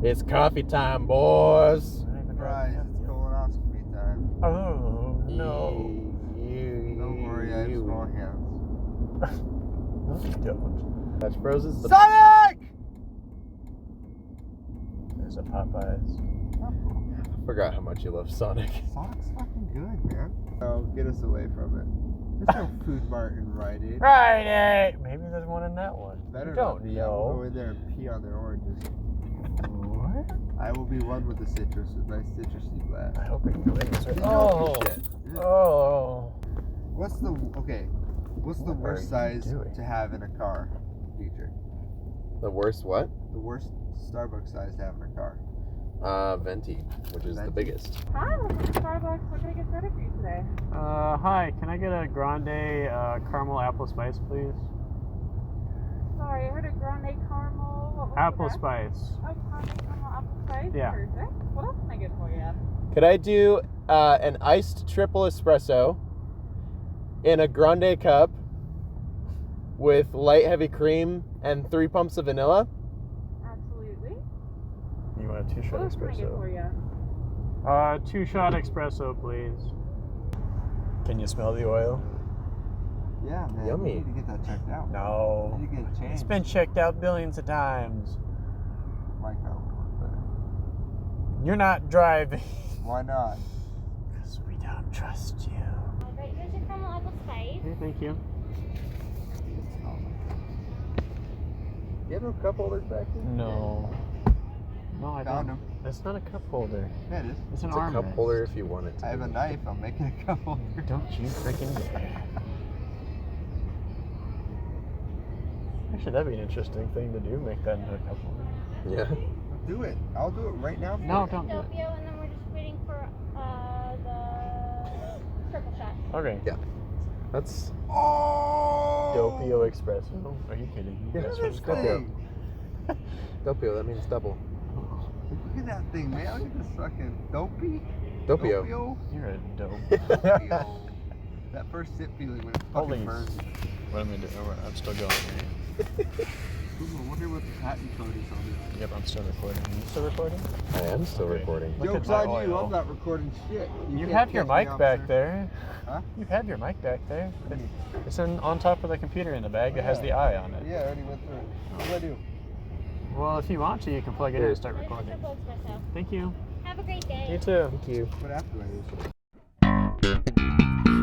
It's coffee time, boys. Surprise, it's colonoscopy time. Oh, no. Don't worry, I have small hands. No, you don't. That's Frozen's the Sonic! There's a Popeyes. I forgot how much you love Sonic. Sonic's fucking good, man. Oh, get us away from it. There's no Food Mart in Rite Aid. Friday! Maybe there's one in that one. Better You not don't be. I will go know. in there and pee on their oranges. What? I will be one with the citrus with my citrusy glass. I hope we can go in this way. Did you Oh! know shit? Oh! What's the What are worst you size doing? to have in a car, teacher? The worst what? The worst Starbucks size to have in a car. Venti, which is the Venti. biggest. Hi, welcome to Starbucks. What can I get started for you today? Hi, can I get a grande caramel apple spice, please? Sorry, I heard a grande caramel. What was Apple that? spice. Oh, grande caramel apple spice? Yeah. Perfect. What else can I get for you? Could I do an iced triple espresso in a grande cup with light heavy cream and 3 pumps of vanilla? Absolutely. You want a 2-shot What else can I get for espresso? you? 2-shot espresso, please. Can you smell the oil? Yeah, man. Yummy. You need to get that checked out. No. You need to get it changed. It's been checked out billions of times. My car would work better. You're not driving. Why not? Because we don't trust you. All right, here's your caramel apple spice. Okay, thank you. You have no cup holders back there? No. No, I Found don't. him. It's not a cup holder. Yeah, it is. It's an It's a arm cup rest. holder if you want it to. I have a knife. I'm making a cup holder. Don't you freaking dare. Actually, that'd be an interesting thing to do, make that into a cup holder. Yeah. Do it. I'll do it right now. For No, you. don't do it. Doppio, and then we're just waiting for the triple shot. Okay. Yeah. That's Oh! Doppio espresso. Are you kidding me? Yeah, That's that's what it's good. called. Thing. doppio. That means double. Look at that thing, man. Look at this fucking dopey. Doppio. You're a dope. Doppio. That first sip feeling when it Holy fucking burns. What am I doing? Oh, I'm still going. Ooh, I wonder what the patent code is on this. Yep, I'm still recording. Are you still recording? I am still Okay. recording. Look Joke's at my on you. oil. I'm not recording shit. You can't have your catch me, mic back officer. there. Huh? You have your mic back there. It's on top of the computer in the bag. It has the eye on it. Yeah, I already went through it. What do I do? Well, if you want to, you can plug it in and start Here's your recording. triple espresso. Thank you. Have a great day. You too. Thank you. What app do I use?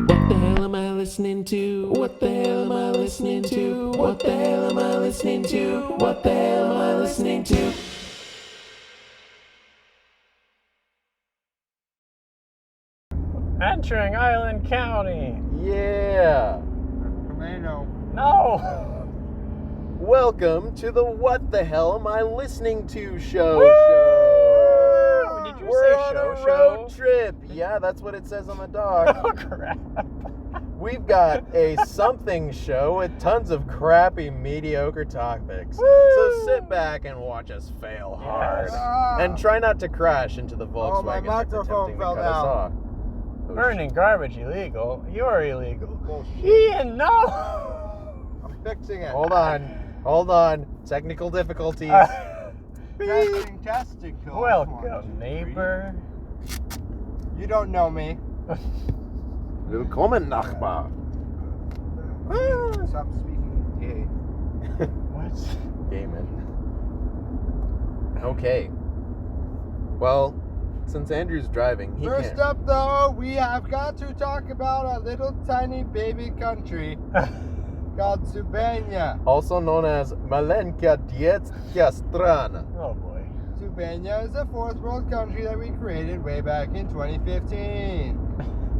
What the hell am I listening to? What the hell am I listening to? What the hell am I listening to? What the hell am I listening to? Entering Island County. Yeah. Commando. No. Welcome to the What the Hell Am I Listening To show. Did you We're say on show, a show? road trip. Yeah, that's what it says on the dock. Oh crap. We've got a something show with tons of crappy, mediocre topics. So sit back and watch us fail hard. Ah. And try not to crash into the Volkswagen Oh, my that's microphone attempting to fell cut us down. off. Oh, Burning garbage illegal. You're illegal. Bullshit. Ian, no. I'm fixing it. Hold on. Technical difficulties. Testing testicle. Welcome, neighbor. You don't know me. Willkommen, Nachbar. Stop speaking gay. What? Gaming. Okay. Well, since Andrew's driving, he First can't. up, though, we have got to talk about a little tiny baby country called Soupvanian. Also known as Malenka Dietska Strana. Oh boy. Soupvanian is a fourth world country that we created way back in 2015.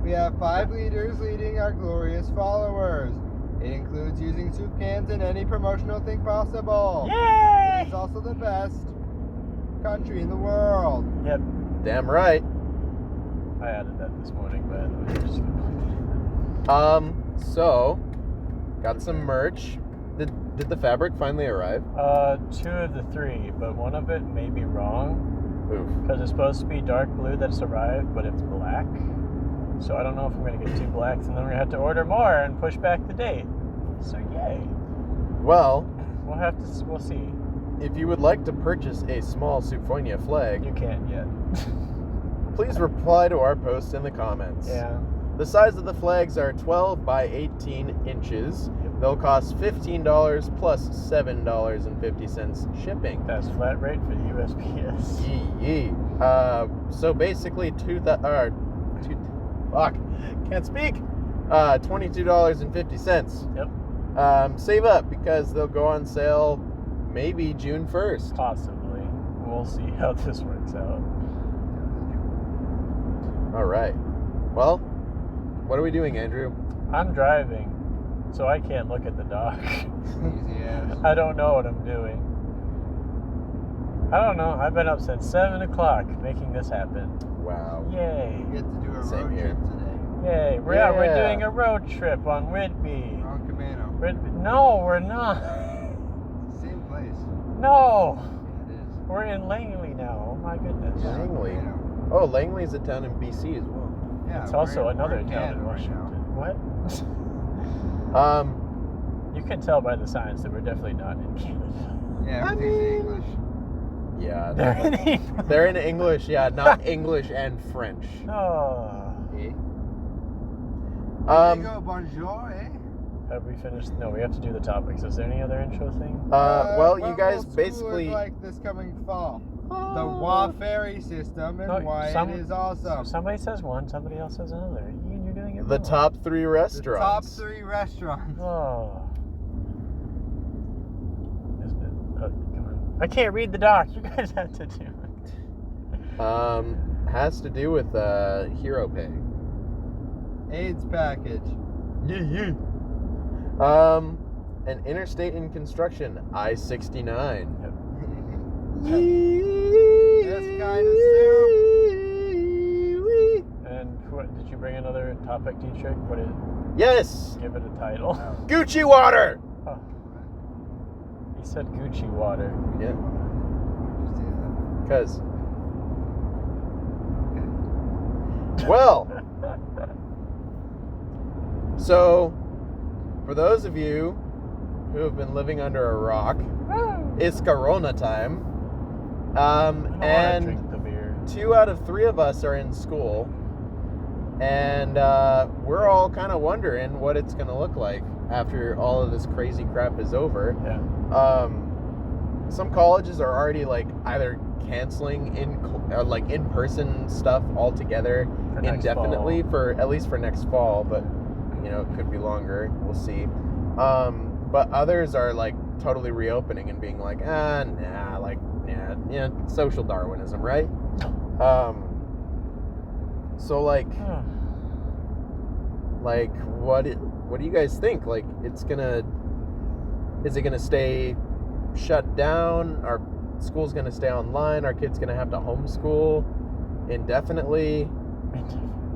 We have 5 leaders leading our glorious followers. It includes using soup cans in any promotional thing possible. Yay! It's also the best country in the world. Yep. Damn right. I added that this morning, by the way. So, got some merch. Did the fabric finally arrive? 2 of the 3, but one of it may be wrong. Oof. Because it's supposed to be dark blue that's arrived, but it's black. So I don't know if I'm going to get 2 blacks, and then we're going to have to order more and push back the date. So yay. Well, We'll see. if you would like to purchase a small Soupvania flag, You can't yet. please reply to our post in the comments. Yeah. The size of the flags are 12 by 18 inches. Yep. They'll cost $15 plus $7.50 shipping. That's flat rate for the USPS. Yee. So basically $22.50. Yep. Save up because they'll go on sale maybe June 1st. Possibly. We'll see how this works out. All right. Well, what are we doing, Andrew? I'm driving, so I can't look at the dock. Easy ass. I don't know what I'm doing. I don't know. I've been up since 7 o'clock making this happen. Wow. Yay. We get to do a Same road here. trip today. Yay. We're Yeah. doing a road trip on Whidbey. On Camino. No, we're not. It's the same place. No. Yeah, it is. We're in Langley now. Oh my goodness. Yeah, Langley. Camino. Oh, Langley's a town in BC as well. Yeah, It's we're also in- another we're in town in Canada right Washington. now. What? You can tell by the signs that we're definitely not in Canada. Yeah, I everything's in mean- English. Yeah. They're in England. They're in English, yeah, not English and French. Oh. Eh? Um, There you go, bonjour, eh? Have we finished? No, we have to do the topics. Is there any other intro thing? well, what you guys will school basically. look like this coming fall. The WA ferry system and No, why some- it is awesome. Somebody says one, somebody else says another. Ian, you're doing it The wrong. top 3 The top restaurants. 3 restaurants. Oh. Isn't it? Come on. I can't read the doc. You guys have to do it. Has to do with Hero Pay. AIDS package. Yeah. An interstate in construction, I-69. Yep. This kind of soup. And what, did you bring another topic, Dietrich? What is? Yes, Give it a title. Gucci water. Oh. He said Gucci water. Yeah, Why'd you say that? because. Well, so for those of you who have been living under a rock, it's Corona time. I don't want to And drink the beer. 2 out of 3 of us are in school, and we're all kind of wondering what it's going to look like after all of this crazy crap is over. Yeah. Some colleges are already like either canceling in-person stuff altogether For next indefinitely for at least for next fall, but you know, it could be longer. We'll see. But others are like totally reopening and being like, social Darwinism, right? So like what do you guys think? Like, is it gonna stay shut down? Are schools gonna stay online? Are kids gonna have to homeschool indefinitely?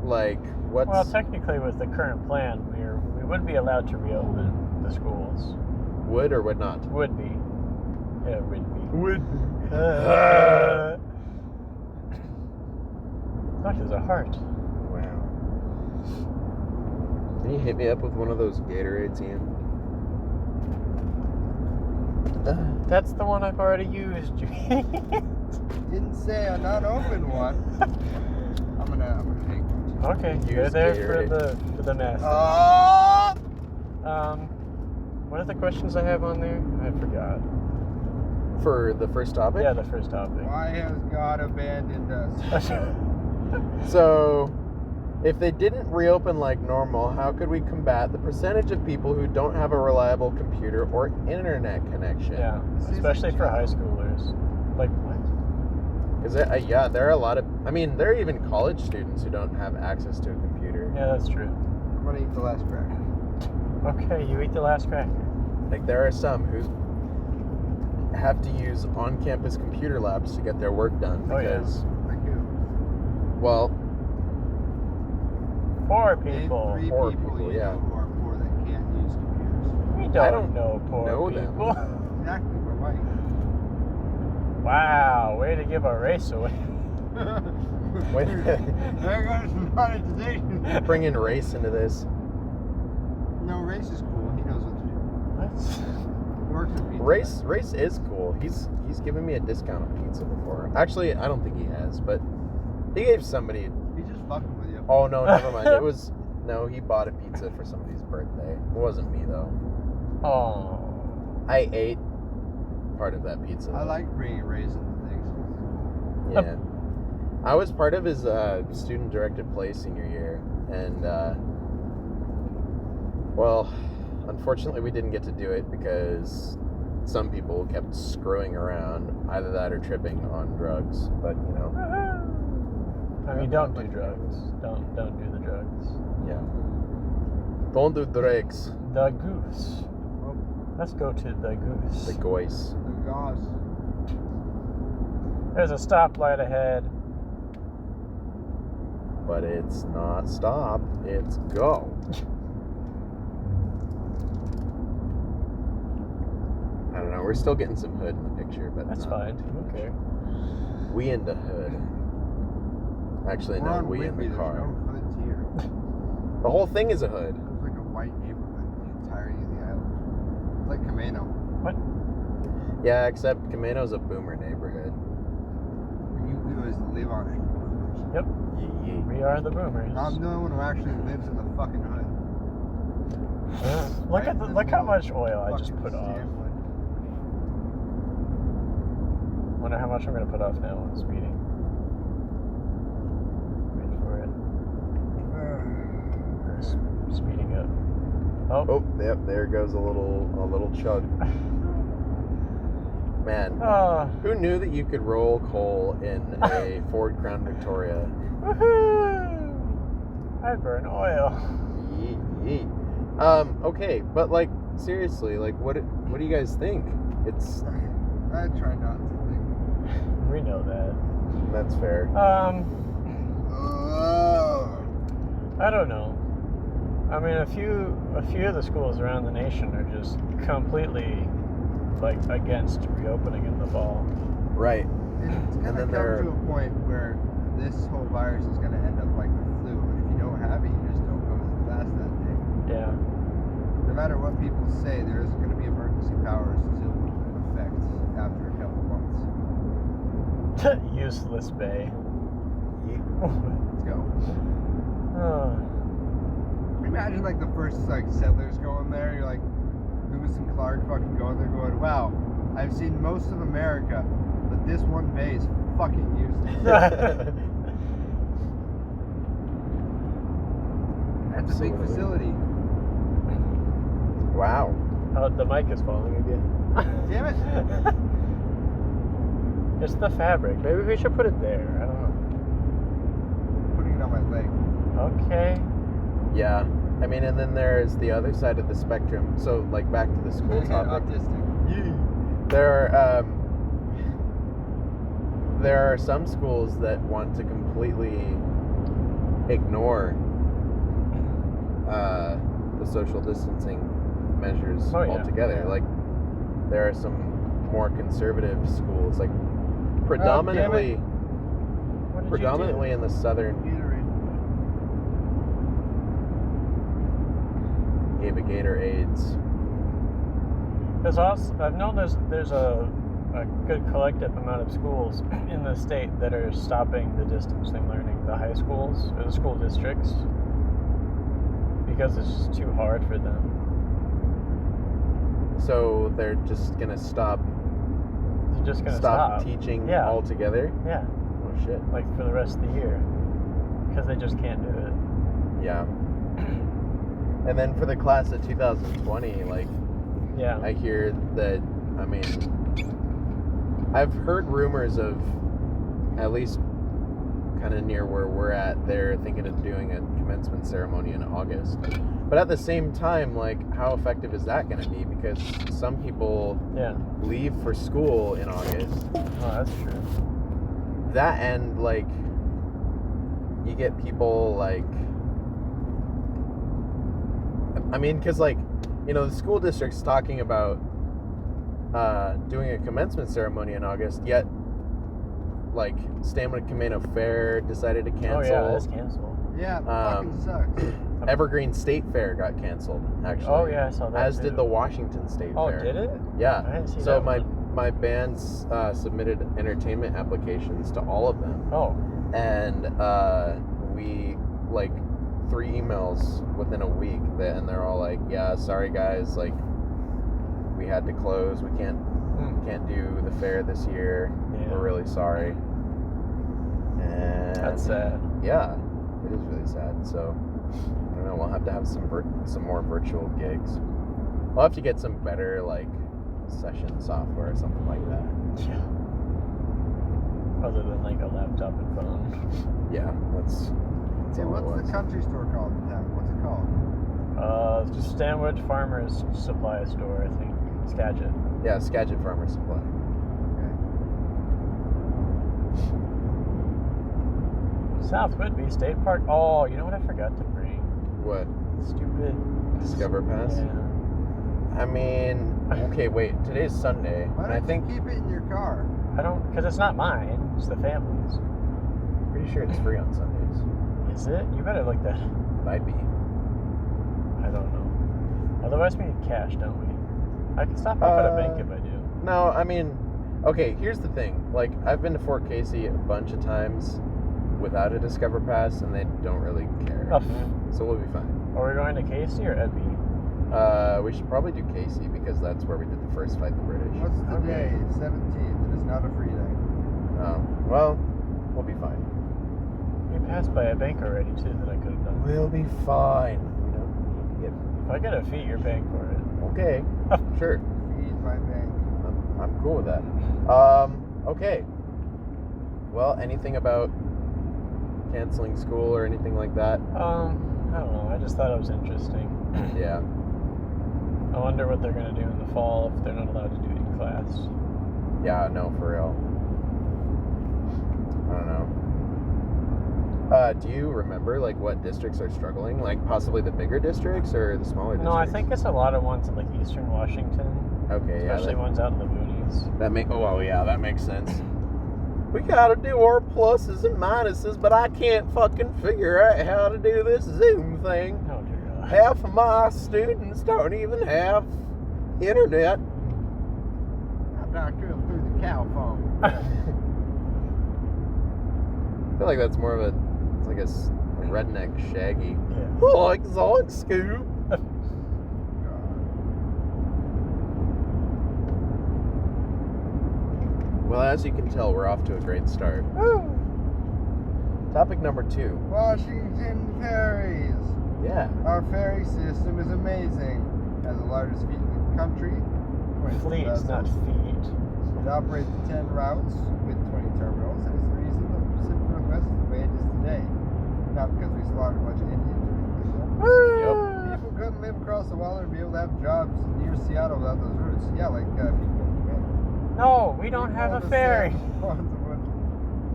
Like, what's Well, technically, with the current plan, we would be allowed to reopen the schools. would or would not? Would be. Yeah, would be. Would. That is a heart. Wow. Can you hit me up with one of those Gatorades, Ian? That's the one I've already used. Didn't say an unopened one. I'm gonna take one. Okay, Use you're there Gatorade. for the masses. Oh! What are the questions I have on there? I forgot. For the first topic? Yeah, the first topic. Why has God abandoned us? So, if they didn't reopen like normal, how could we combat the percentage of people who don't have a reliable computer or internet connection? Yeah, especially for high schoolers. Like what? Because there are a lot of. I mean, there are even college students who don't have access to a computer. Yeah, that's true. I'm gonna eat the last cracker. Okay, you eat the last cracker. Like, there are some who have to use on-campus computer labs to get their work done Oh, yeah. because, Thank you. well, Poor Name people. 3 Poor people people, you yeah. know who are poor that can't use computers. We I don't don't know poor know them. people. Exactly, we're white. Wow, way to give a race away. Wait. There goes monetization. bringing race into this. No, race is cool. He knows what to do. What? We're works at pizza. Race is cool. He's given me a discount on pizza before. Actually, I don't think he has, but he gave somebody. He's just fucking with you. Oh no, never mind. It was no. He bought a pizza for somebody's birthday. It wasn't me though. Oh. I ate part of that pizza. I like bringing raisins and things. Yeah. I was part of his student-directed play senior year, and well, unfortunately, we didn't get to do it because some people kept screwing around, either that or tripping on drugs. But you know, I mean, don't do drugs. Don't do the drugs. yeah. Don't do drugs. The goose. Let's go to the goose. The goise. The gosh. There's a stoplight ahead. But it's not stop. It's go. I don't know. We're still getting some hood in the picture, but That's not fine. too much. Okay. We in the hood. Actually, We're no. on We in Whidbey, the car. There's no hoods here. The whole thing is a hood. It's like a white neighborhood, the entirety of the island. It's like Camino. What? Yeah, except Camino's a boomer neighborhood. You guys live on it. Yep. Yee. We are the boomers. I'm the only one who actually lives in the fucking hood. Look how much oil I just put off. Wonder how much I'm gonna put off now when speeding. Wait for it. Speeding up. Oh, yep. There goes a little chug. Man, who knew that you could roll coal in a Ford Crown Victoria? Woohoo! I burn oil. Yee. Okay, but like seriously, like what do you guys think? It's I try not to think. We know that. that's fair. I don't know. I mean, a few of the schools around the nation are just completely like against reopening in the fall. Right. It's And gonna then come they're- to a point where this whole virus is gonna end up like the flu, and if you don't have it, you just don't go to the class that day. Yeah. No matter what people say, there is gonna be emergency powers still in effect after a couple months. Useless bay. Let's go. Oh. Imagine like the first like settlers going there. You're like Lewis and Clark fucking going there, going, "Wow, I've seen most of America, but this one bay is fucking useless." That's a big Absolutely. facility. Wow. Oh, the mic is falling again. Damn it! It's the fabric. Maybe we should put it there. I don't know. Putting it on my leg. Okay. Yeah. I mean, and then there's the other side of the spectrum. So, like, back to the school topic. Autistic. There are some schools that want to completely ignore the social distancing measures Oh, yeah. altogether. Yeah. Like, there are some more conservative schools, like predominantly What did predominantly in the southern. Gave a Gatorades. There's also I've known there's a good collective amount of schools in the state that are stopping the distancing learning, the high schools or the school districts, because it's just too hard for them. So they're just gonna stop They're just gonna stop teaching Yeah. altogether. Yeah, Oh shit. like for the rest of the year, because they just can't do it. Yeah. And then for the class of 2020, like Yeah. I hear that. I mean, I've heard rumors of at least kind of near where we're at. They're thinking of doing a commencement ceremony in August. But at the same time, like, how effective is that going to be? Because some people Yeah. leave for school in August. Oh, that's true. That and like you get people like, I mean, because like, you know, the school district's talking about doing a commencement ceremony in August, yet like Stamina Camino Fair decided to cancel. Oh yeah, that's canceled. Yeah, it fucking sucks. Evergreen State Fair got canceled, actually. Oh yeah, I saw that. As too. did the Washington State Oh, Fair. did it? Yeah. I didn't see So that my bands submitted entertainment applications to all of them. Oh. And we, like, 3 emails within a week, and they're all like, yeah, sorry guys, like, we had to close. We can't do the fair this year. Yeah. We're really sorry. And That's sad. yeah, it is really sad. So I don't know. We'll have to have some more virtual gigs. We'll have to get some better like session software or something like that. Yeah. Other than like a laptop and phone. Yeah, that's Hey, all it what's was. the country store called in town? What's it called? Stanwood Farmers Supply Store, I think. Skagit. Yeah, Skagit Farmer Supply. South Whidbey State Park. Oh, you know what I forgot to bring? What? Stupid Discover Pass? Yeah. I mean, okay, wait. Today's Sunday, Why and I don't think you keep it in your car? I don't, because it's not mine. It's the family's. pretty sure it's free on Sundays. Is it? You better look that up. Might be. I don't know. Otherwise, we need cash, don't we? I can stop off at a bank if I do. No, I mean, okay, here's the thing. Like, I've been to Fort Casey a bunch of times without a Discover Pass, and they don't really care. Oh, So we'll be fine. are we going to Casey or Edby? We should probably do Casey, because that's where we did the first fight the British. What's the Okay. day? 17th. It is not a free day. Well, we'll be fine. We passed by a bank already, too, that I could have done. We'll be fine. We don't need to If I get a fee, you're paying for it. get... Okay, sure. Feed my bank. I'm cool with that. Okay. Well, anything about canceling school or anything like that? I don't know. I just thought it was interesting. Yeah. I wonder what they're going to do in the fall if they're not allowed to do it in class. Yeah, no, for real. I don't know. Do you remember, like, what districts are struggling? Like, possibly the bigger districts or the smaller districts? No, I think it's a lot of ones in like Eastern Washington, Okay, yeah. especially ones out in the boonies. That makes sense. We gotta do our pluses and minuses, but I can't fucking figure out how to do this Zoom thing. Oh dear God. Half of my students don't even have internet. I'm not doing through the cow phone. I feel like that's more of a redneck Shaggy. Yeah. Like Zoink Scoop. Well, as you can tell, we're off to a great start. Topic number 2. Washington ferries. Yeah. Our ferry system is amazing. Has the largest fleet in the country. 22 Fleets, not vessels. feet. It operates 10 routes with 20 terminals, and is the reason the Pacific Northwest is the way it is today. Not because we slaughtered a bunch of Indians or anything. Yep. People couldn't live across the water and be able to have jobs near Seattle without those routes. Yeah, like people in Japan. No, we don't have a ferry.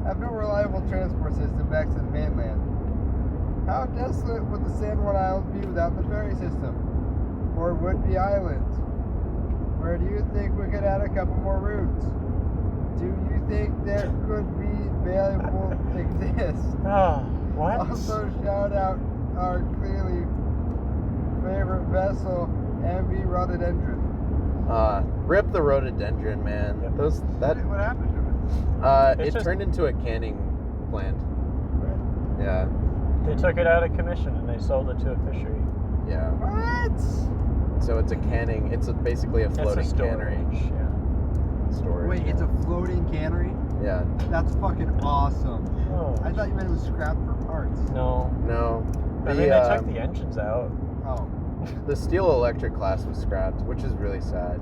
Have no reliable transport system back to the mainland. How desolate would the San Juan Islands be without the ferry system? Or Whidbey Island? Where do you think we could add a couple more routes? Do you think there could be valuable exist? Oh, what? Also shout out our clearly favorite vessel, MV Rhododendron. Rip the rhododendron, man. Yep. What happened to it? It turned into a canning plant. Yeah. They took it out of commission and they sold it to a fishery. Yeah. What? So it's a canning. It's basically a floating It's a cannery. storage. Yeah. Storage. Wait, yeah. it's a floating cannery? Yeah. That's fucking awesome. Oh, I thought you meant it was scrapped for parts. no. No. I mean, they took the engines out. Oh. The steel electric class was scrapped, which is really sad.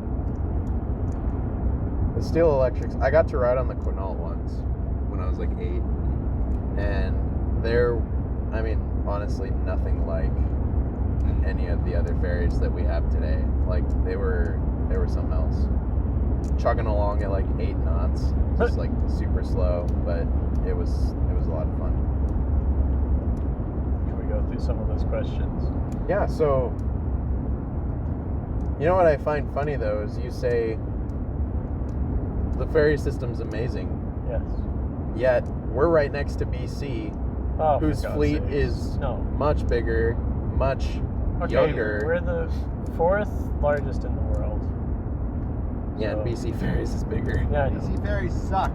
The steel electrics, I got to ride on the Quinault ones when I was like 8. And they're, I mean, honestly, nothing like any of the other ferries that we have today. Like, they were something else. Chugging along at like 8 knots, just like super slow, but it was a lot of fun. Can we go through some of those questions? Yeah, so you know what I find funny though is you say the ferry system's amazing. Yes. Yet we're right next to BC, Oh, for whose God's fleet sakes. is no. much bigger, much younger. We're the 4th largest in the world. Yeah, and So- BC Ferries is bigger. Yeah, I know. BC ferries suck.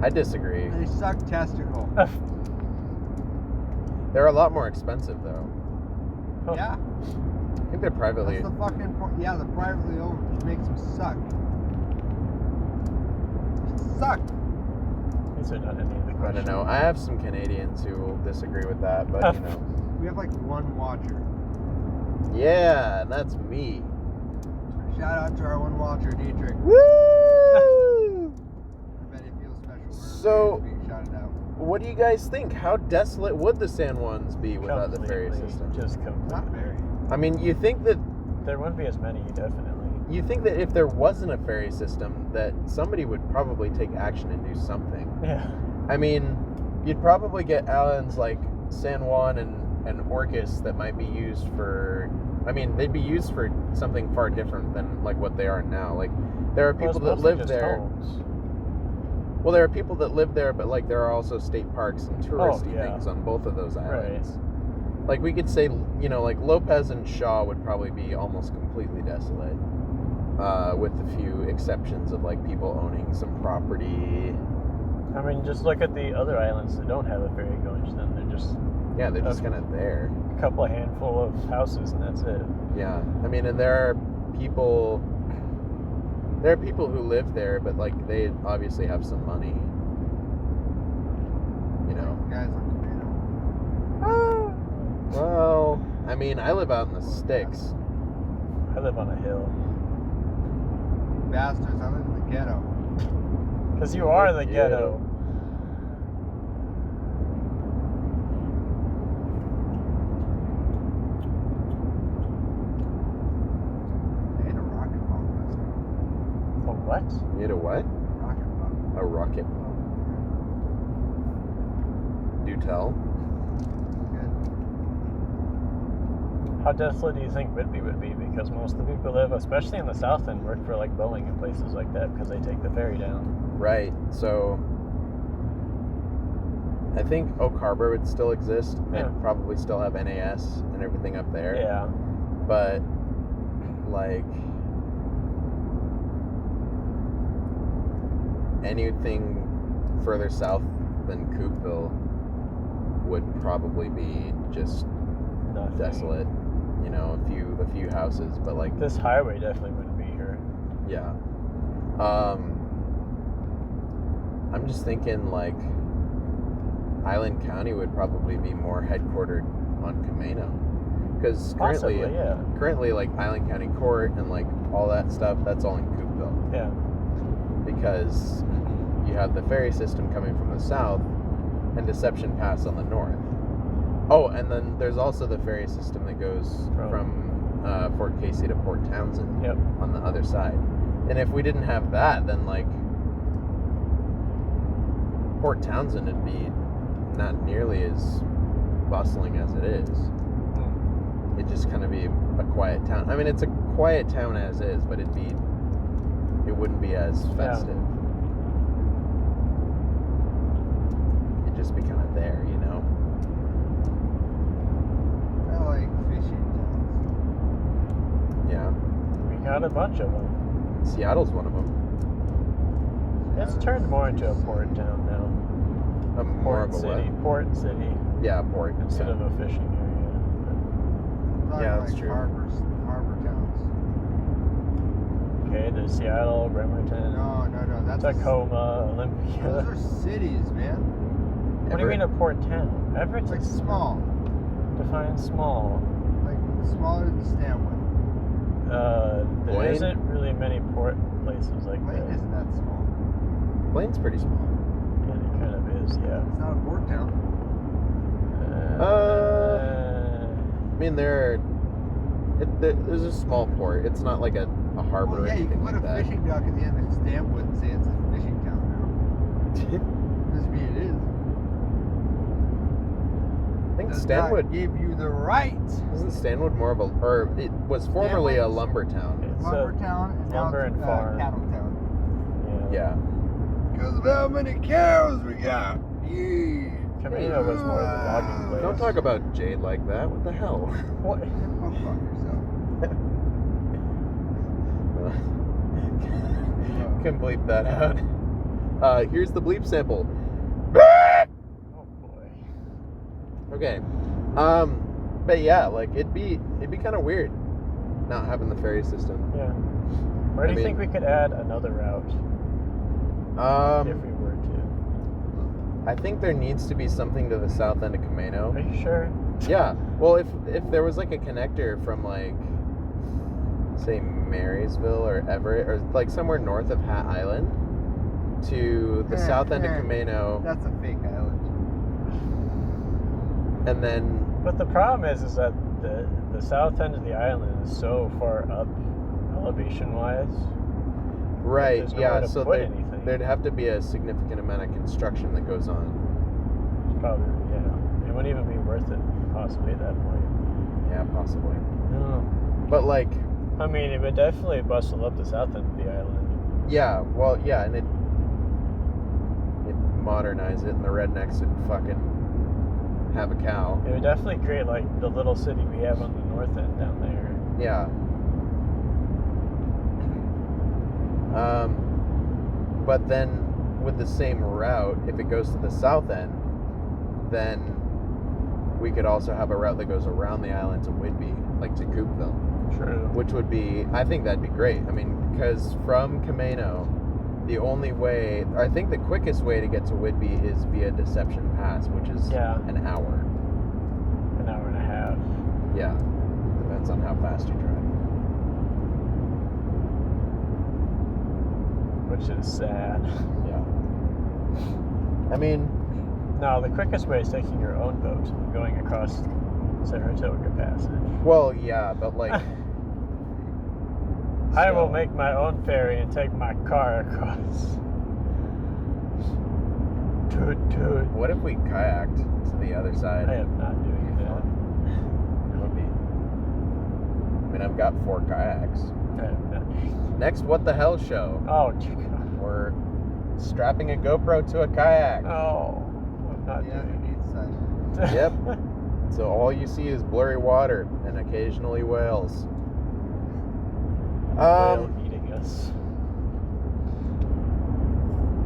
I disagree. They suck testicle. They're a lot more expensive though. Huh. Yeah. I think they're privately. That's the fucking point. Yeah, the privately owned, which makes them suck. Suck. These are not any of the I questions. don't know. I have some Canadians who will disagree with that, but you know. We have like one watcher. Yeah, and that's me. Shout out to our one watcher, Dietrich. Woo! I bet he feels special. So- being shouted out. What do you guys think? How desolate would the San Juans be without the ferry Completely, system? Just completely. Not very. I mean, you think that There wouldn't be as many, definitely. if there wasn't a ferry system, that somebody would probably take action and do something. Yeah. I mean, you'd probably get islands like San Juan and Orcas that might be used for. I mean, they'd be used for something far different than like what they are now. Like, there are Well, people it's that mostly live just there. homes. Well, there are people that live there, but like there are also state parks and touristy yeah. things on both of those Right. islands. Like we could say, you know, like Lopez and Shaw would probably be almost completely desolate, with a few exceptions of like people owning some property. I mean, just look at the other islands that don't have a ferry going to them. They're just Yeah, they're just Okay. kind of there. a couple of handful of houses and that's it. Yeah, I mean, and there are people who live there, but like they obviously have some money. You know. Guys on Well, I mean, I live out in the sticks. I live on a hill. You bastards, I live in the ghetto. Because you are the ghetto. I ate a rocket bomb last night. Oh, what? You had a what? Rocket bomb. A rocket bomb. Do tell. Good. How desolate do you think Whidbey would be? Because most of the people who live, especially in the south end, work for like Boeing and places like that because they take the ferry down. Right. So I think Oak Harbor would still exist. Yeah. I'd probably still have NAS and everything up there. Yeah. But like anything further south than Coopville would probably be just Nothing. desolate. You know, a few houses, but like This highway definitely wouldn't be here. yeah. I'm just thinking like Island County would probably be more headquartered on Camino, because Possibly, yeah. currently like Island County Court and like all that stuff, that's all in Coopville, Yeah. because you have the ferry system coming from the south and Deception Pass on the north. Oh, and then there's also the ferry system that goes from Fort Casey to Port Townsend Yep. on the other side. And if we didn't have that, then like Port Townsend would be not nearly as bustling as it is. Hmm. It'd just kind of be a quiet town. I mean, it's a quiet town as is, but it wouldn't be as festive. It'd just be kind of there, you know? I like fishing towns. Yeah. We got a bunch of them. Seattle's one of them. It's turned more into a port town now. More of a City. what? Port city Yeah, port. instead yeah. of a fishing area. Yeah, that's true. Harbor towns. Okay, there's Seattle, Bremerton, No, that's Tacoma, Olympia. Those are cities, man. What do you mean a port town? Everett's Like like small, define small. like smaller than Stanwood. There Blaine? isn't really many port places like Blaine that. isn't that small. Blaine's pretty small. Yeah, it kind of is, yeah. It's not a port town. I mean, there's a small port. It's not like a harbor Well, or yeah, you anything can put like a that. fishing dock at the end of Stanwood and say it's a fishing town now. Doesn't mean it is. I think Does Stanwood not give you the right. isn't Stanwood more of a, or it was formerly a Stanwood's- lumber town. It's Lumber a town and now lumber it's and farm. cattle town. yeah. Yeah. Because of how many cows we got. Yeah. Camino was more of a logging place. Don't talk about Jade like that. What the hell? What? Go fuck yourself. Can bleep that out. Here's the bleep sample. Oh boy. Okay. But yeah, like it'd be kind of weird not having the ferry system. Yeah. Where do you think we could add another route if we were to? I think there needs to be something to the south end of Camino. Are you sure? Yeah. Well, if there was like a connector from like say Marysville or Everett or like somewhere north of Hat Island to the south end of Camino, That's a fake island. and then But the problem is that the south end of the island is so far up elevation wise. right, There's nowhere yeah. to So put anything. there'd have to be a significant amount of construction that goes on. It's probably, it wouldn't even be worth it possibly at that point. Yeah, possibly. No. But like, I mean, it would definitely bustle up the south end of the island. yeah. Well, yeah, and it modernize it, and the rednecks would fucking have a cow. It would definitely create like the little city we have on the north end down there. Yeah. But then with the same route, if it goes to the south end, then we could also have a route that goes around the island to Whidbey, like to Coopville, True. which would be, I think that'd be great. I mean, because from Camino, the only way, I think the quickest way to get to Whidbey is via Deception Pass, which is an hour. An hour and a half. Yeah. Depends on how fast you drive. Which is sad. Yeah. I mean, No, the quickest way is taking your own boat and going across Saratoga Passage. well, yeah, but like... I will make my own ferry and take my car across. Toot toot. What if we kayaked to the other side? I am not doing that. It would be. I mean, I've got 4 kayaks. I am not. Next What the Hell show, Oh, dear God. we're strapping a GoPro to a kayak. Oh, I'm not Yeah, doing east side. Yep. So all you see is blurry water and occasionally whales. Whale eating us.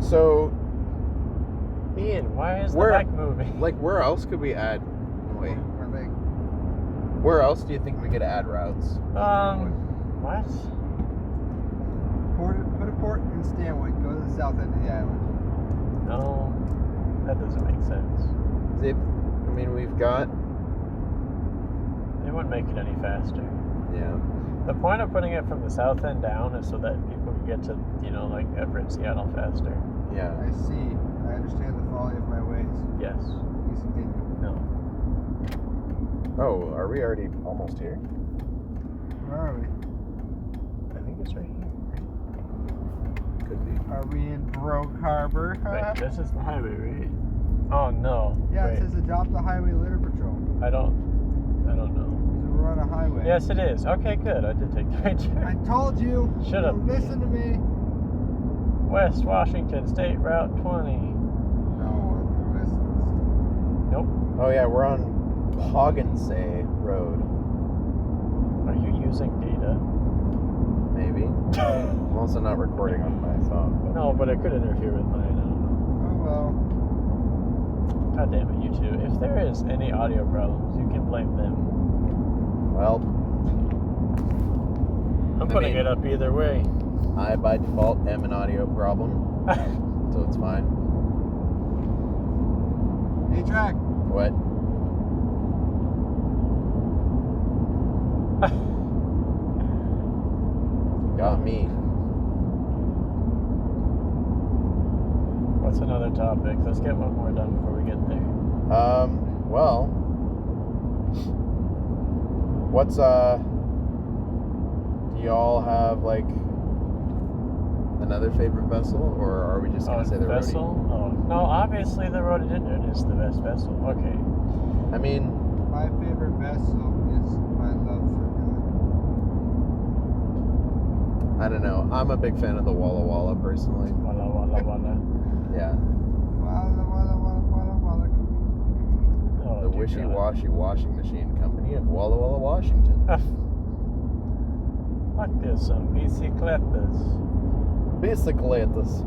So, Ian, why is the Where- mic moving? like, where else could we add? Wait, Or like, where else do you think we could add routes? What? put a port in Stanwood, go to the south end of the island. No, that doesn't make sense. I mean, we've got. It wouldn't make it any faster. Yeah. The point of putting it from the south end down is so that people can get to, like Everett, Seattle faster. Yeah. I see. I understand the folly of my ways. Yes. Please continue. No. Oh, are we already almost here? Where are we? I think it's right here. Could be. Are we in Broke Harbor? Wait, this is the highway, right? Oh no. Yeah, Wait. it says adopt the highway litter patrol. I don't know. So we're on a highway. Yes, it is. Okay, good. I did take the right turn. I told you. Shut up. Listen to me. West Washington State Route 20. No, listen. Nope. Oh yeah, we're on Poggensay Road. Are you using data? Maybe. I'm also not recording on my phone. But No, but it could interfere with mine. I don't know. Oh well. God damn it, you two. If there is any audio problems, you can blame them. Well, I'm putting mean- it up either way. I by default am an audio problem, so it's fine. Hey, track. What? Got me. What's another topic? Let's get one more done before we get there. Well, what's do y'all have like another favorite vessel, or are we just gonna say the vessel? Oh, no, obviously the rhododendron is the best vessel. Okay. Rhodey? I mean, My favorite vessel is my love for I don't know. I'm a big fan of the Walla Walla personally. Walla walla walla. Yeah. Walla, walla, walla, walla, walla. Oh, The dear Wishy God. Washy Washing Machine Company of Walla Walla, Washington. Like there's some bicicletas. Bicicletas.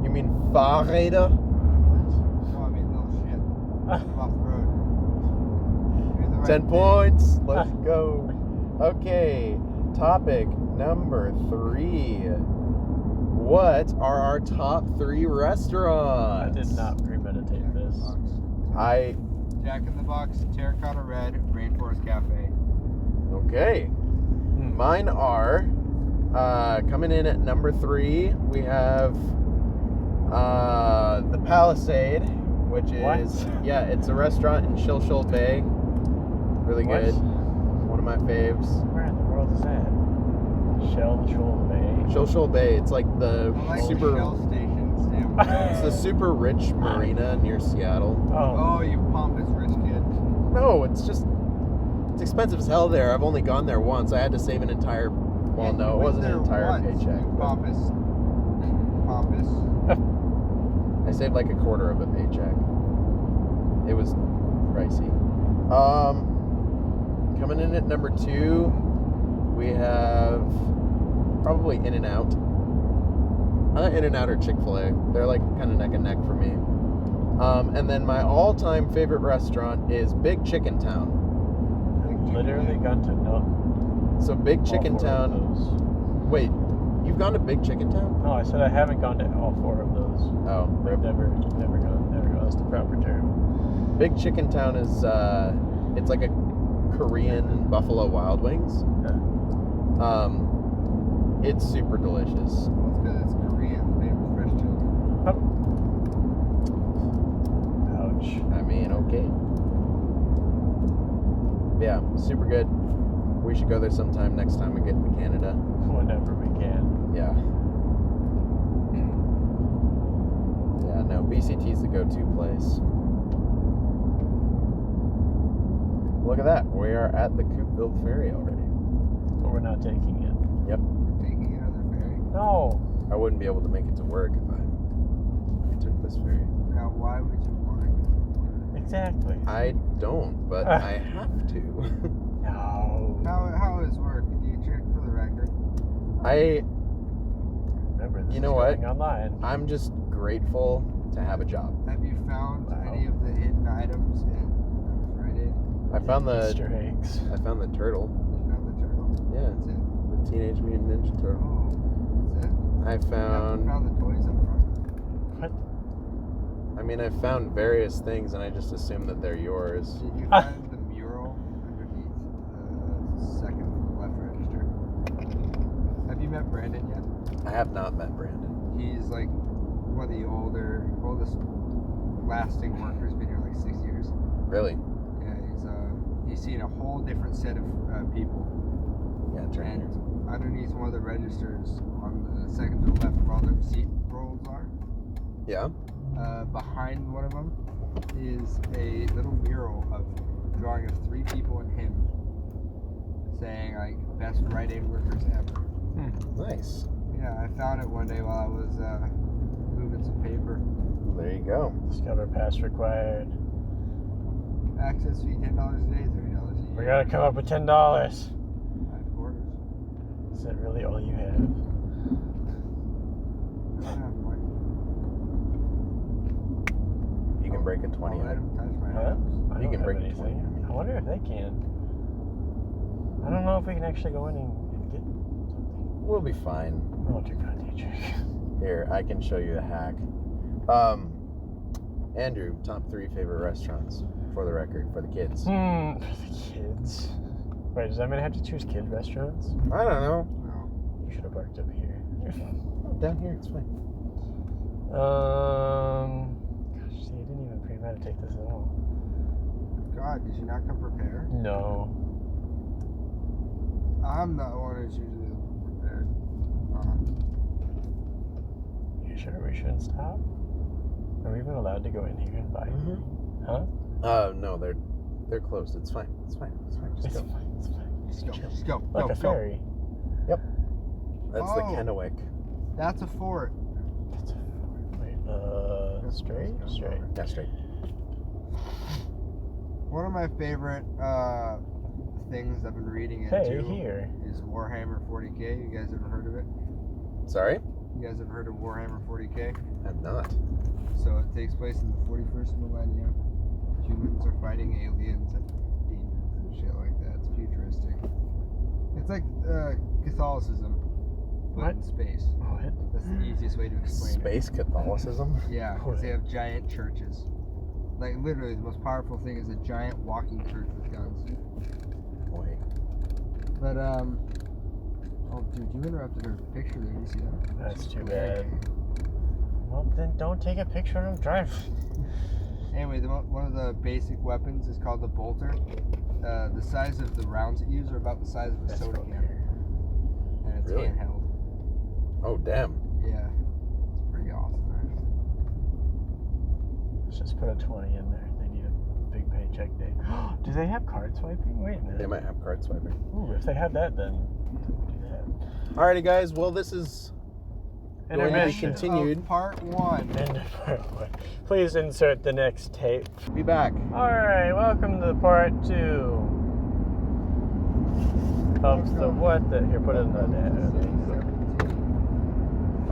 You mean Fahrräder? Oh, I mean, little shit. I'm off the road. You're the right 10 thing. points. Let's go. Okay. Topic number 3. What are our top 3 I restaurants? did not premeditate Jack in the this. Box. Jack in the Box, Terracotta Red, Rainforest Cafe. Okay. Mine are coming in at number 3. We have the Palisade, which is it's a restaurant in Shilshul Bay. Really What? good. One of my faves. Where in the world is that? Shilshul Bay. Shilshul Bay. It's like the I like super. the Shell Station sandwich. It's the super rich marina near Seattle. Oh. Oh, you pompous rich kid. No, it's expensive as hell there. I've only gone there once. I had to save an entire. Well, Yeah, no, you it went wasn't an there entire once, paycheck. you but Pompous. I saved like a quarter of a paycheck. It was pricey. Coming in at number 2, we have probably In-N-Out. Either In-N-Out or Chick-fil-A. They're like kind of neck and neck for me. And then my all-time favorite restaurant is Big Chicken Town. Literally gone to no. So Big Chicken all 4 Town. of those. Wait, you've gone to Big Chicken Town? No, I said I haven't gone to all 4 of those. Oh, I've never gone. That's the proper term. Big Chicken Town is it's like a Korean Buffalo Wild Wings. It's super delicious. Well, it's because it's Korean, made with fresh children. Ouch. I mean, okay. Yeah, super good. We should go there sometime next time we get into Canada. Whenever we can. Yeah. Yeah, no, BCT's the go-to place. Look at that. We are at the Coupeville Ferry already. But we're not taking it. Yep. Taking another ferry. No. I wouldn't be able to make it to work if I took this ferry. Now, why would you want to? Exactly. I don't, but I have to. No. How is work? Do you check for the record? Remember, this You know is what? going online. I'm just grateful to have a job. Have you found Wow. any of the hidden items in Friday? I found the Easter eggs. turtle. You found the turtle. Yeah, That's it. the Teenage Mutant Ninja Turtle. Oh, that's it. I You haven't found. found the toys up front. What? I mean, I found various things, and I just assumed that they're yours. Did you find the mural underneath the second from the left register? Have you met Brandon yet? I have not met Brandon. He's like one of the oldest lasting workers. Been here like 6 years. Really? Yeah, he's seen a whole different set of people. Yeah, it's right And here. underneath one of the registers on the second to the left where all the receipt rolls are, Yeah. behind one of them is a little mural of drawing of 3 people and him saying like best Rite Aid workers ever. Nice. Yeah, I found it one day while I was moving some paper. There you go. Discover pass required. Access fee $10 a day, $30 a year. We gotta come up with $10. 5 quarters. Is that really all you have? I don't have money. You can break a 20. I'll let him touch my Huh? house. I You don't can have break a anything. 20, I mean. I wonder if they can. I don't know if we can actually go in and get something. We'll be fine. Oh, dear God, teacher. Here, I can show you the hack. Andrew, top 3 favorite restaurants for the record, for the kids. For the kids. Wait, does that mean I have to choose kid restaurants? I don't know. No. You should have parked up here. Oh, down here, it's fine. Gosh, see, I didn't even premeditate this at all. God, did you not come prepared? No. I'm not one who's usually prepared. You sure we shouldn't stop? Are we even allowed to go in here and buy anything? Huh? No, they're closed. It's fine. It's fine. It's fine. Just It's go. fine. It's fine. Just go. Just go. Like Go. a ferry. Yep. That's the Kennewick. That's a fort. Wait, straight? Straight. Yeah, straight. One of my favorite things I've been reading into here. is Warhammer 40K. You guys ever heard of it? Sorry? You guys ever heard of Warhammer 40K? I'm not. So it takes place in the 41st millennium. Humans are fighting aliens and demons and shit like that. It's futuristic. It's like Catholicism, but in space. What? That's the easiest way to explain Space Catholicism? it. Yeah, because they have giant churches. Like literally, the most powerful thing is a giant walking church with guns. Boy. But oh dude, you interrupted her picture there. You see that? That's too bad. Well, then don't take a picture of him driving. Anyway, one of the basic weapons is called the bolter. The size of the rounds it uses are about the size of a soda can. And it's Really? handheld. Oh, damn. Yeah. It's pretty awesome, actually. Let's just put a 20 in there. They need a big paycheck day. Do they have card swiping? Wait a minute. They might have card swiping. Ooh, if they had that, then we'll do that. Alrighty, guys. Well, this is going to be Intermission. continued. Part 1. End of part 1. Please insert the next tape. Be back. Alright, welcome to part 2 of the what the. Here, put it in the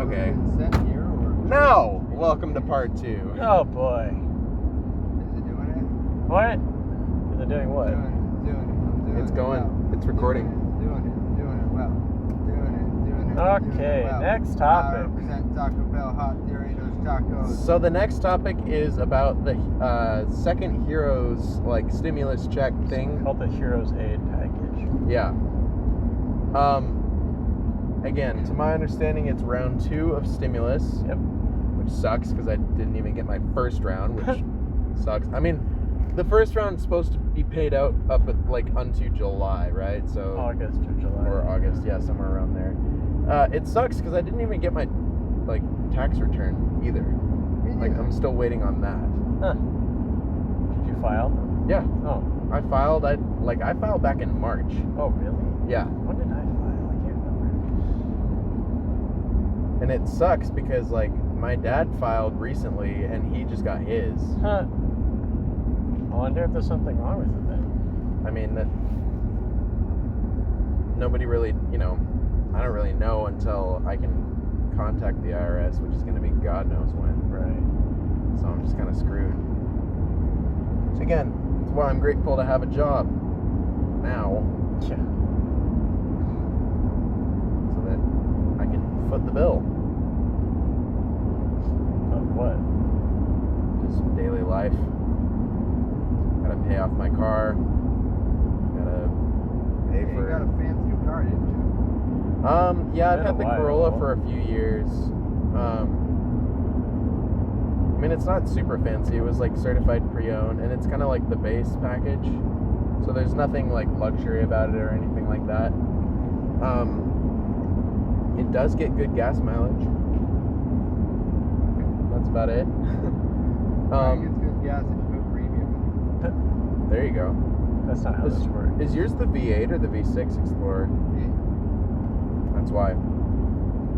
Okay. Set here or Now, welcome to part 2. Oh boy. is it doing it? What? Is it doing what? Doing it. It's going. Well. It's recording. Doing it well. Doing it Okay, well. next I topic. represent Taco Bell Hot Doritos Tacos. So the next topic is about the second Heroes stimulus check thing. Called the Heroes Aid Package. Yeah. Again, to my understanding, it's round 2 of stimulus. Yep. Which sucks because I didn't even get my first round, which sucks. I mean, the first round is supposed to be paid out up at unto July, right? So August or July. or August, yeah, somewhere around there. It sucks because I didn't even get my tax return either. I'm still waiting on that. Huh. Did you file? Yeah, Oh. I filed. I filed back in March. Oh, really? Yeah, When did I file? I can't remember. and it sucks because my dad filed recently and he just got his. Huh. I wonder if there's something wrong with it then. I mean that nobody really, I don't really know until I can contact the IRS, which is going to be God knows when. Right. So I'm just kind of screwed. So again, that's why I'm grateful to have a job now, Yeah. so that I can foot the bill. Of what? Just daily life. Gotta pay off my car. Gotta pay You for. got a fancy new car, didn't you? Yeah, I've Been had a the while. Corolla for a few years. I mean, it's not super fancy. It was certified pre-owned, and it's kind of like the base package. So there's nothing luxury about it or anything like that. It does get good gas mileage. That's about it. It's good gas if you put premium in There you go. That's not how this works. Is yours the V8 or the V6 Explorer? it. That's why.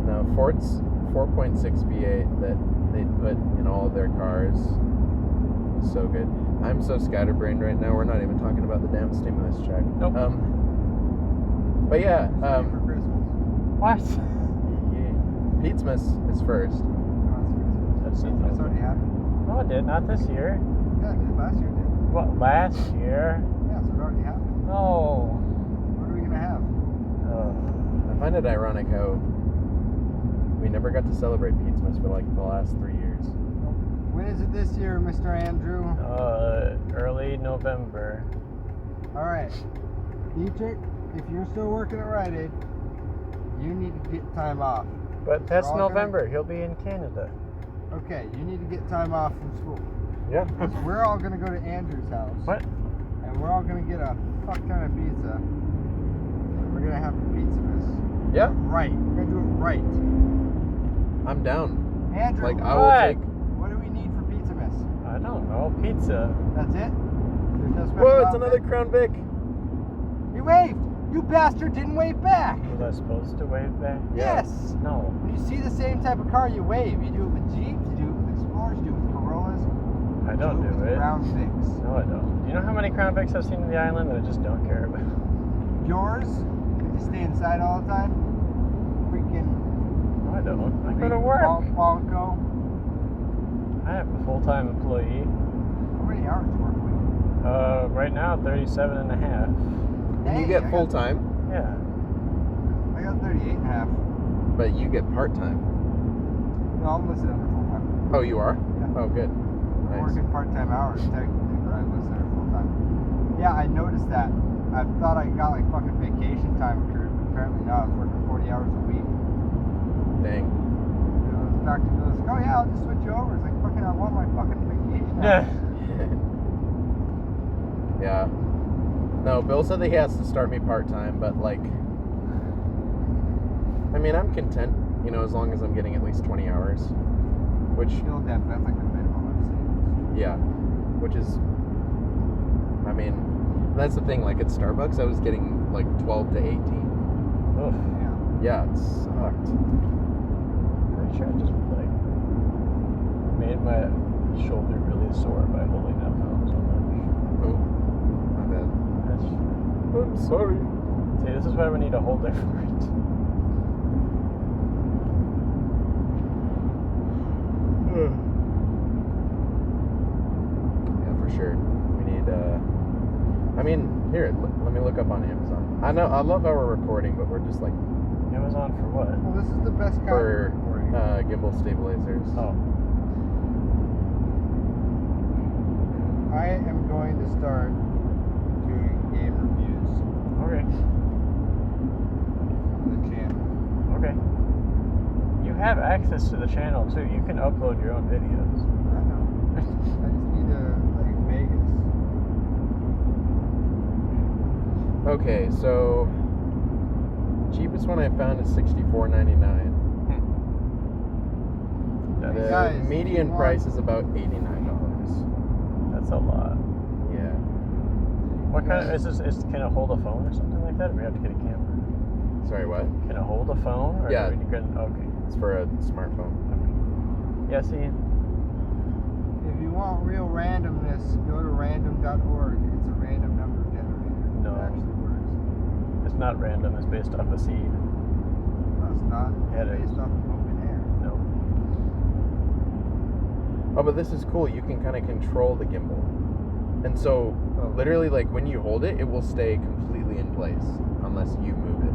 No, Ford's 4.6 V8 that they put in all of their cars. So good. I'm so scatterbrained right now. We're not even talking about the damn stimulus check. Nope. But yeah, For Christmas. What? Pizzamas is first. That's It's already happened. No, it did. Not this year. Yeah, it did. Last year it did. What, last year? Yeah, so it already happened. No. What are we gonna have? I find it ironic how we never got to celebrate Pizzamas for the last 3 years. When is it this year, Mr. Andrew? Early November. Alright. Dietrich, if you're still working at Rite Aid, you need to get time off. But that's We're all November. He'll be in Canada. Okay, you need to get time off from school. Yeah. We're all gonna go to Andrew's house. What? And we're all gonna get a fuck ton of pizza. And we're gonna have a pizza miss. Yeah, Right. We're gonna do it right. I'm down. Andrew, I will What? take. what do we need for pizza miss? I don't know. Pizza. That's it? There's no special Whoa, it's outfit? another Crown Vic. He waved! You bastard didn't wave back. Was I supposed to wave back? Yeah. Yes. No. When you see the same type of car, you wave. You do it with Jeeps, you do it with Explorers, you do it with Corollas. I don't you do with it. Crown Vics. No, I don't. Do you know how many Crown Vics I've seen in the island that I just don't care about? Yours? You stay inside all the time? Freaking. No, I don't. I go to work. Bonko. I have a full-time employee. How many hours work week? Right now, 37 and a half. And you get full time, Yeah. I got 38 and a half. but you get part time. No, I'm listed under full time. Oh, you are? Yeah. Oh, good. I'm Nice. working part-time hours technically, but I'm listed under full time. Yeah, I noticed that. I thought I got like fucking vacation time accrued, but apparently not. I was working 40 hours a week. Dang. You know, the doctor goes, oh yeah, I'll just switch you over. It's like, fucking, I want my fucking vacation Yeah. hours. Yeah. No, Bill said that he has to start me part time, but like, I mean, I'm content, you know, as long as I'm getting at least 20 hours, which, Still def, that's like the minimum I've seen. yeah, which is, I mean, that's the thing. Like at Starbucks, I was getting like 12 to 18. Oof. Yeah. Yeah, it sucked. Pretty sure I just like made my shoulder really sore by holding that phone so much. Oh, my bad. That's, I'm sorry. see, this is why we need a holder for it. Yeah, for sure. We need, I mean, here, let me look up on Amazon. I know, I love how we're recording, but we're just like, Amazon for what? Well, this is the best kind for of recording. gimbal stabilizers. Oh. I am going to start doing game reviews Okay. on the channel. Okay. You have access to the channel too. You can upload your own videos. I know. I just need to, like, Vegas. Okay, so cheapest one I found is $64.99. That's, The Guys, median you want- price is about $89. that's a lot. Yeah. What kind of, is this, can it hold a phone or something like that? Or we have to get a camera? Sorry, what? Can it hold a phone? Or Yeah. do we can, okay. It's for a smartphone. Yeah, see? If you want real randomness, go to random.org. It's a random number generator. No. It actually works. It's not random. It's based off a seed. No, it's not. Yeah, it It's is. based off of open air. No. Oh, but this is cool. You can kind of control the gimbal. And so, Oh. literally, like, when you hold it, it will stay completely in place unless you move it.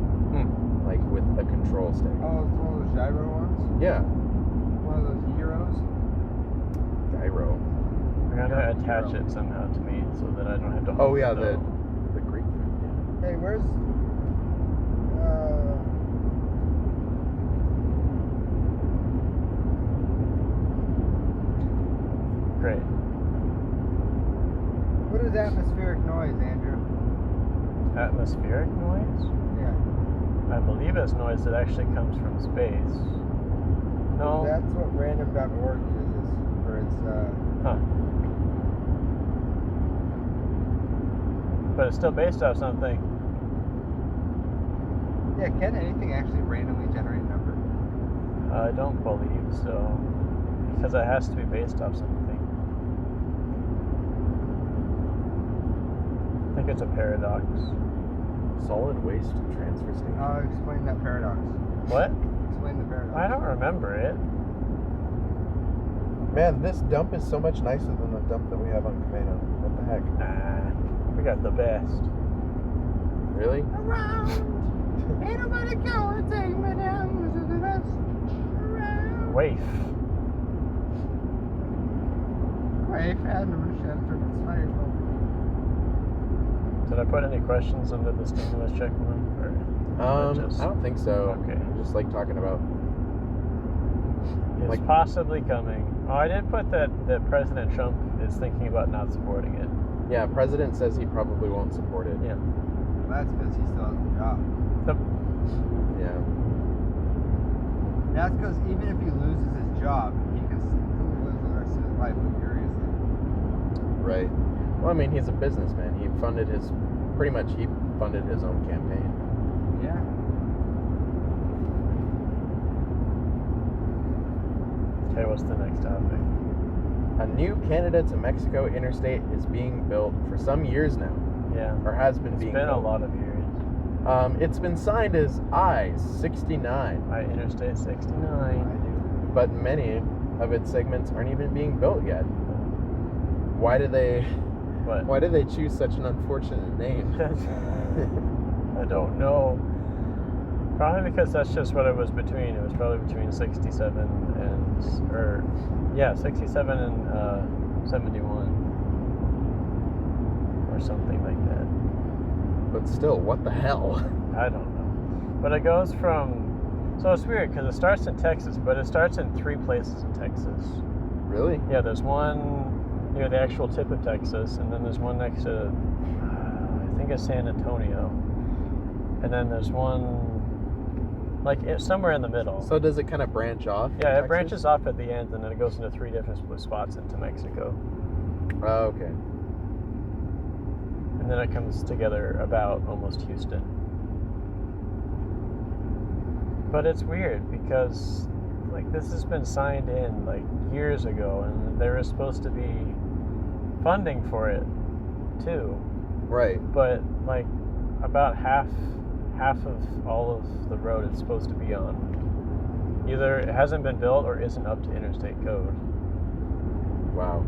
Like, with a control stick. Oh, it's one of those gyro ones? Yeah. One of those gyros? Gyro. I gotta Yeah, attach zero. it somehow to me so that I don't have to hold Oh, yeah, it, though. the Greek food. Yeah. Hey, where's... Great. What is atmospheric noise, Andrew? Atmospheric noise? Yeah. I believe it's noise that actually comes from space. No. That's what random.org uses for its, Huh. But it's still based off something. Yeah, can anything actually randomly generate a number? I don't believe so. Because it has to be based off something. I think it's a paradox. Solid waste transfer station. Explain that paradox. What? Explain the paradox. I don't remember it. Man, this dump is so much nicer than the dump that we have on Camino. What the heck? Nah. We got the best. Really? Around, ain't nobody gonna take me down. This is the best. Around. Waif. Wait, I never shut it. It's fire. Did I put any questions under the stimulus check one? Or just, I don't think so. Okay. Just like talking about. It's like- possibly coming. Oh, I did put that President Trump is thinking about not supporting it. Yeah, president says he probably won't support it. Yeah. Well, that's because he still has a job. Yeah. That's because even if he loses his job, he can still live the rest of his life luxuriously. Right. Well, I mean, he's a businessman. He funded his pretty much he funded his own campaign. Yeah. Okay, what's the next topic? A new Canada to Mexico interstate is being built for some years now, Yeah. or has been It's being been a built. lot of years. It's been signed as I-69, By Interstate 69. but many of its segments aren't even being built yet. Why do they choose such an unfortunate name? I don't know. Probably because that's just what it was between. It was probably between 67 and 67 and 71 or something like that. But still, what the hell? I don't know. But it goes from, so it's weird because it starts in Texas, but it starts in 3 places in Texas. Really? Yeah, there's one near the actual tip of Texas, and then there's one next to, I think it's San Antonio, and then there's one somewhere in the middle. So does it kind of branch off? Yeah, it Texas? branches off at the end, and then it goes into 3 different spots into Mexico, Oh, okay. and then it comes together about almost Houston. But it's weird because this has been signed in years ago, and there is supposed to be funding for it too. Right. But about half of all of the road it's supposed to be on either it hasn't been built or isn't up to interstate code. Wow.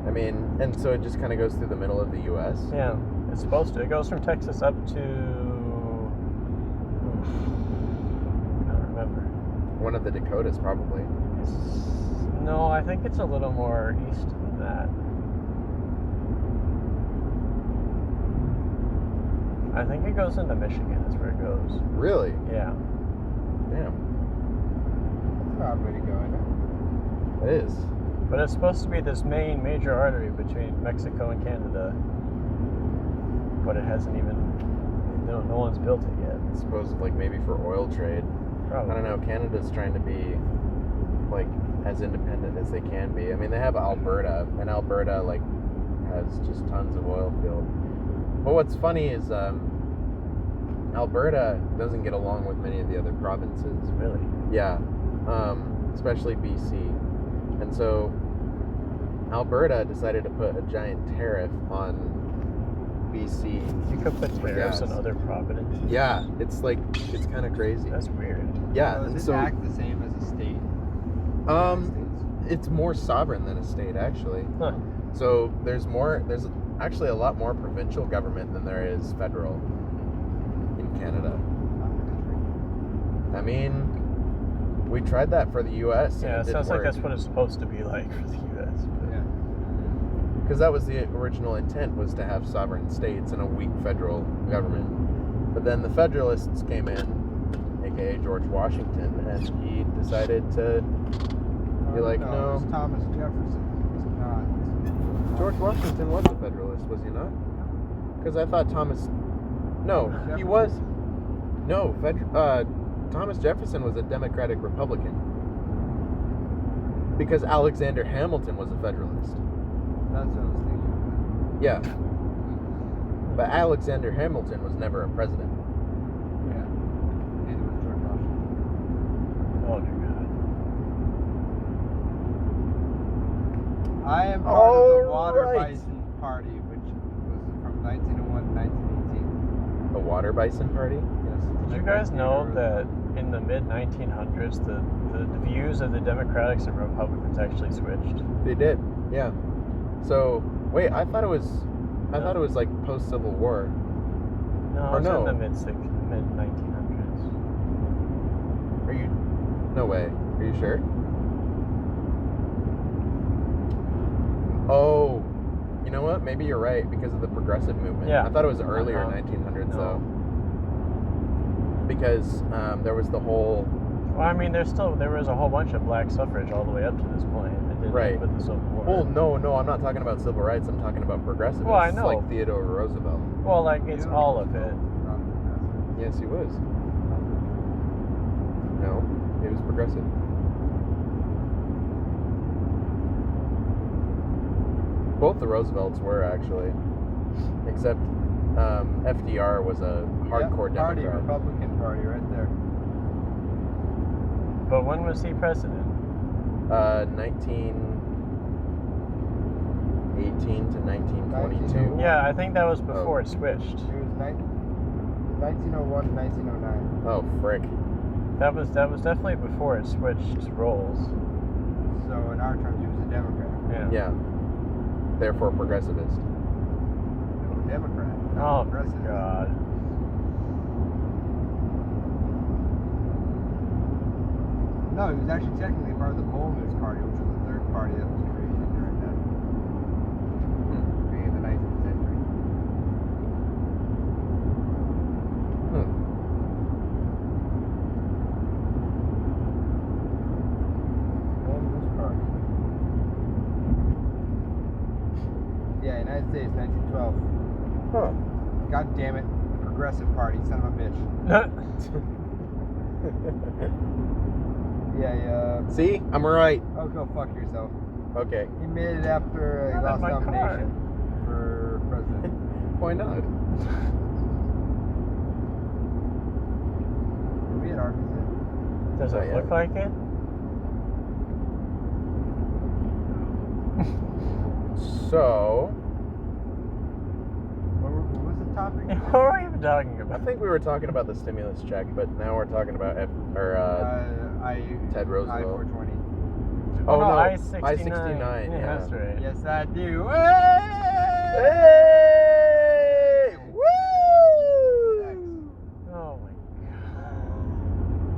I mean, and so it just kind of goes through the middle of the U.S.? Yeah, it's supposed to. It goes from Texas up to, I don't remember. One of the Dakotas, probably. No, I think it's a little more east than that. I think it goes into Michigan. That's where it goes. Really? Yeah. Damn. That's a odd way to go, isn't it? It is. But it's supposed to be this main major artery between Mexico and Canada. But it hasn't even, no one's built it yet. I suppose, maybe for oil trade. Probably. I don't know. Canada's trying to be, as independent as they can be. I mean, they have Alberta, and Alberta, has just tons of oil field. But what's funny is Alberta doesn't get along with many of the other provinces. Really? Yeah, especially BC. And so Alberta decided to put a giant tariff on BC. You could put tariffs gas. on other provinces. Yeah, it's kind of crazy. That's weird. Yeah, So and does so it act the same as a state? it's more sovereign than a state, actually. Huh. So there's actually a lot more provincial government than there is federal in Canada. I mean, we tried that for the U.S. and Yeah, it it sounds didn't like work. that's what it's supposed to be like for the U.S. Yeah. Because that was the original intent, was to have sovereign states and a weak federal government. But then the Federalists came in, aka George Washington, and he decided to be like, It no. was Thomas Jefferson. It's not. George Washington was a Federalist, was he not? Because I thought Thomas... No, he Jefferson. was... No, Thomas Jefferson was a Democratic Republican. Because Alexander Hamilton was a Federalist. That's what I was thinking. Yeah. But Alexander Hamilton was never a president. Yeah. Neither was George Washington. Oh dear God. I am part of the All Water right. Bison Party, which was from 1901 to 1918. The Water Bison Party? Yes. Did you guys know that in the mid 1900s, the views of the Democrats and Republicans actually switched? They did, yeah. So, wait, I thought it was post Civil War. No, Or it's no. in the mid 1900s. Are you? No way. Are you sure? Oh, you know what? Maybe you're right because of the progressive movement. Yeah. I thought it was earlier 1900s No. though. Because there was the whole Well, I mean, there was a whole bunch of black suffrage all the way up to this point. It didn't Right. end with the Civil War. Well, no, I'm not talking about civil rights. I'm talking about progressivists. Well, I know. Like Theodore Roosevelt. Well, it's all of it. Yes, he was. No, he was progressive. Both the Roosevelts were, actually. Except FDR was a hardcore Party, Democrat. Republican Party, right there. But when was he president? 1918 to 1922. Yeah, I think that was before it switched. It was 1901 to 1909. Oh, frick. That was definitely before it switched roles. So in our terms, he was a Democrat. Yeah. Therefore, progressivist. No, Democrat. Oh, Progressive. God. No, he was actually technically part of the Bolshevik Party, which was the third party that was created during that beginning of the 19th century. Bolshevik Party. Yeah, United States, 1912. Huh. God damn it, the Progressive Party, son of a bitch. Yeah. See? I'm right. Oh, go fuck yourself. Okay. He made it after he Not in lost my nomination for president. Why not? We had argued it. Does Not it yet. look like it? So, What was the topic? What are we even talking I about? think we were talking about the stimulus check, but now we're talking about Ted Roosevelt. I-420. Oh, no, I-69. I-69, yeah. That's right. Yes, I do. Hey! Woo! Oh my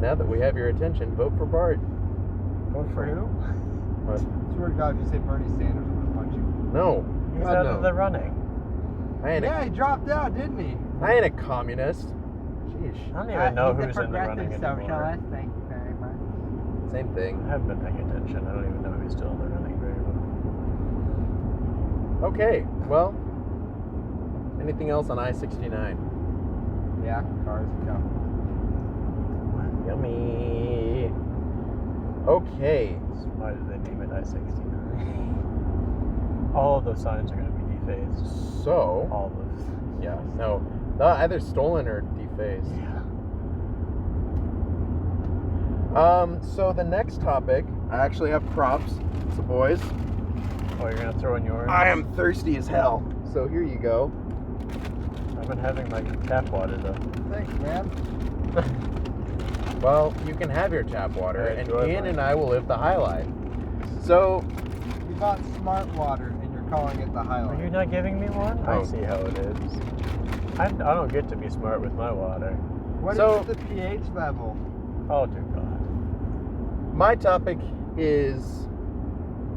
Now that we have your attention, vote for Bart. Vote for who? What? Swear to God, if you say Bernie Sanders, I'm gonna punch you. No. He's God, out no. of the running. Yeah, he dropped out, didn't he? I ain't a communist. Sheesh. I don't even know He's who's a in the running progressive anymore. socialist. Thank you very much. Same thing. I haven't been paying attention. I don't even know who's still in the running very well. Okay, well, anything else on I-69? Yeah, cars go. Yummy. Okay. So why did they name it I-69? All of those signs are going to be defaced. So, All of yeah, no, either stolen or defaced. Yeah. So the next topic, I actually have props. So boys, Oh, you're going to throw in yours? I am thirsty as hell. So here you go. I've been having my tap water though. Thanks, man. Well, you can have your tap water, I and enjoy Ian mine. and I will live the high life. So, You bought smart water and you're calling it the Are Highlight. you not giving me one? Oh. I see how it is. I don't get to be smart with my water. What So- is the pH level? Oh, dear God. my topic is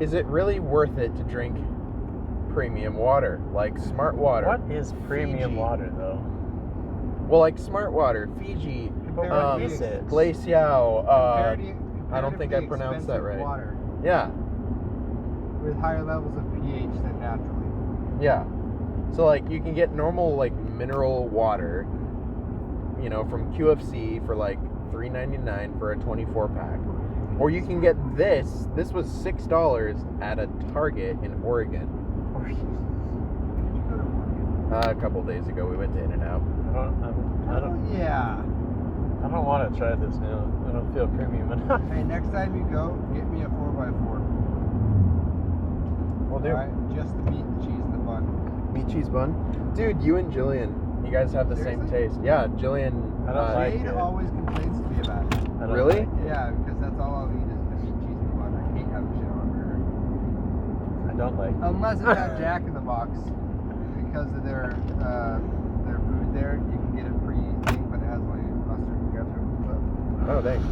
it really worth it to drink premium water, like smart water? What is premium Fiji. water, though? Well, like smart water, Fiji, But Comparatively what is it? Glacial, I don't think I comparatively pronounced that expensive right. Water yeah, with higher levels of pH than naturally. yeah. So like you can get normal like mineral water, you know, from QFC for like $3.99 for a 24 pack. Or you can get this. This was $6 at a Target in Oregon. A couple days ago, we went to In-N-Out. I don't want to try this now. I don't feel premium enough. Hey, next time you go, get me a 4x4. We'll do. Alright, just the meat, the cheese, and the bun. Meat cheese bun, dude. You and Jillian, you guys have the same Seriously? taste. Yeah, Jillian. I don't like Jade it. always complains to me about it. I don't Really? like it. Yeah, because that's all I'll eat is the meat, cheese, and the bun. I hate having shit on a burger. I don't like it. Unless it's at Jack in the Box, because of their food there, you can get it pre-thing, but it has like mustard and ketchup and stuff. Oh, thanks.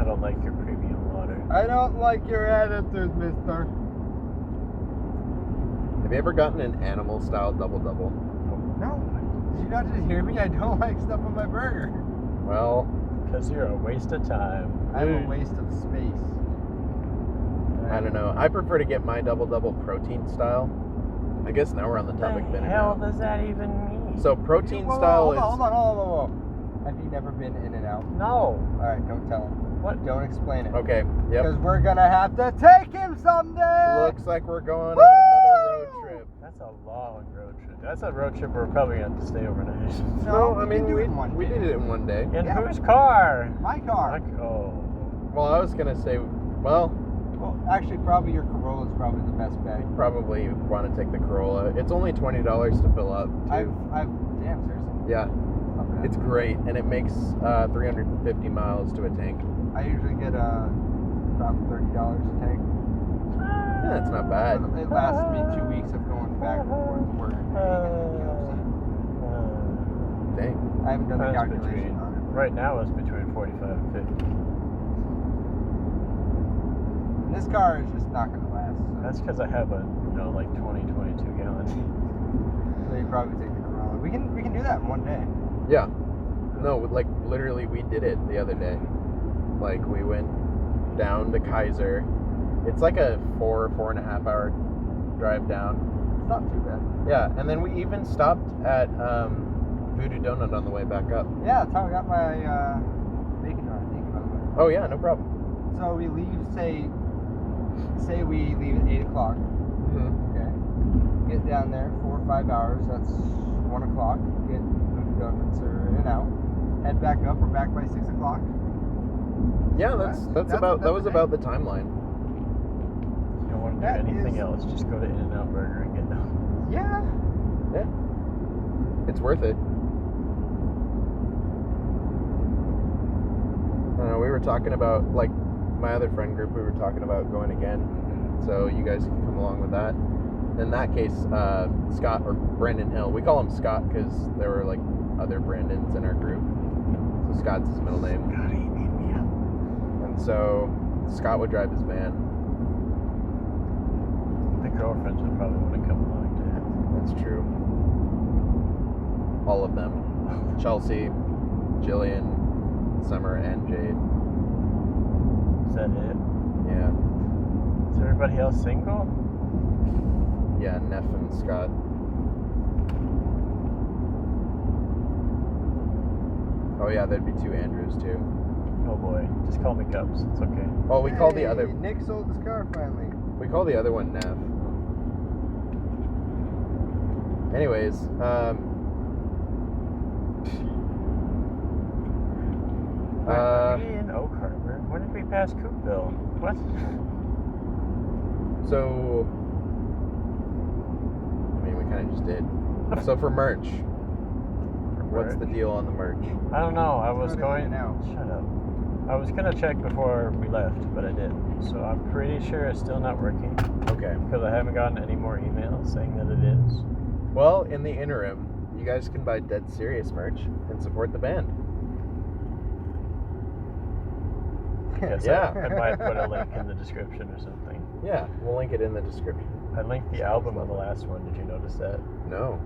I don't like your premium water. I don't like your attitude, mister. Have you ever gotten an animal style double double? No. Did you not just hear me? I don't like stuff on my burger. Well, Because you're a waste of time. I'm a Dude. waste of space. I don't know. I prefer to get my double double protein style. I guess now we're on the topic of What the hell In-N-Out. does that even mean? So protein Whoa, style hold is. on. Have you never been in and out? No. Alright, don't tell him. What? Don't explain it. Okay. Yep. Because we're gonna have to take him someday! Looks like we're going on another road trip. That's That's a long road trip. That's a road trip we're probably going to have to stay overnight. No, we I mean, can do it in one we day. did it in one day. In Yeah. whose car? My car. Oh. Well, I was going to say, well, Well, actually, probably your Corolla is probably the best bet. probably want to take the Corolla. It's only $20 to fill up, too. Damn, seriously. Yeah, Not bad. it's great, and it makes 350 miles to a tank. I usually get about $30 a tank. Yeah, that's not bad. It lasts me 2 weeks of going back and forth to work. Dang. I haven't done the That's calculation between- on it. Right now it's between 45 and 50. And this car is just not going to last. So. That's because I have a, like 22 gallon. So you probably take the Corolla. We can do that in one day. Yeah. No, like, literally, we did it the other day. Like, we went down to Kaiser. It's like a 4.5 hour drive down. It's not too bad. Yeah, and then we even stopped at Voodoo Donut on the way back up. Yeah, that's how I got my bacon on. Thank you, by the way. Oh, yeah, no problem. So we leave, say we leave at 8 o'clock. Mm-hmm. Okay. Get down there 4 or 5 hours. That's 1 o'clock. Get Voodoo Donuts or in and out. Head back up. We're back by 6 o'clock. Yeah, that was about the timeline. You don't want to do That anything is- else. Just go to In-N-Out Burger and get them. Yeah. Yeah. It's worth it. We were talking about, like, my other friend group, we were talking about going again. So you guys can come along with that. In that case, Scott, or Brandon Hill, we call him Scott because there were, like, other Brandons in our group. So Scott's his middle name. God, he beat me up. And so Scott would drive his van. The girlfriends would probably want to come along too. That's true. All of them. Chelsea, Jillian, Summer, and Jade. Is that it? Yeah. Is everybody else single? Yeah, Neff and Scott. Oh yeah, there'd be 2 Andrews too. Oh boy. Just call me Cups. It's okay. Oh, we call the other Nick sold his car finally. other one Neff. Anyways, In Oak Harbor. When did we pass Coopville? What? so I mean, we kind of just did. So for merch, what's the deal on the merch? I don't know. I was Go to going. In-N-Out. Shut up. I was gonna check before we left, but I didn't. So I'm pretty sure it's still not working Okay. because I haven't gotten any more emails saying that it is. Well, in the interim, you guys can buy Dead Serious merch and support the band. Guess Yeah. I might put a link in the description or something. Yeah, we'll link it in the description. I linked the album on the last one. Did you notice that? No.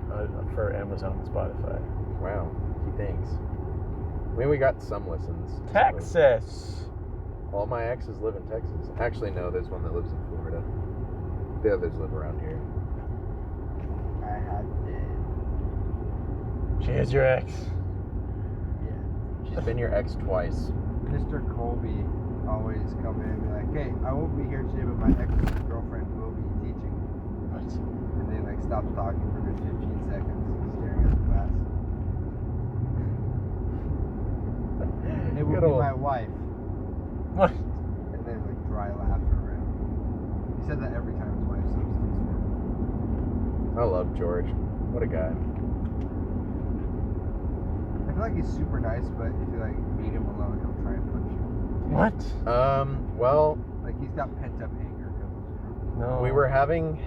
For Amazon and Spotify. Wow. Gee, thanks. I mean, we got some listens. Texas. All my exes live in Texas. Actually, no, there's one that lives in Florida. The others live around here. I had She is your ex. yeah. I've been your ex twice. Mr. Colby always come in and be like, "Hey, I won't be here today, but my ex-girlfriend will be teaching." What? And they like stop talking for just 15 seconds, staring at the class. It will Good be old- my wife. What? And then like dry laughter around. He said that every time his wife substitutes for him. I love George. What a guy. I feel like he's super nice, but if you like meet him alone, he'll try and punch you. What? Well, Like he's got pent up anger. No. we were having.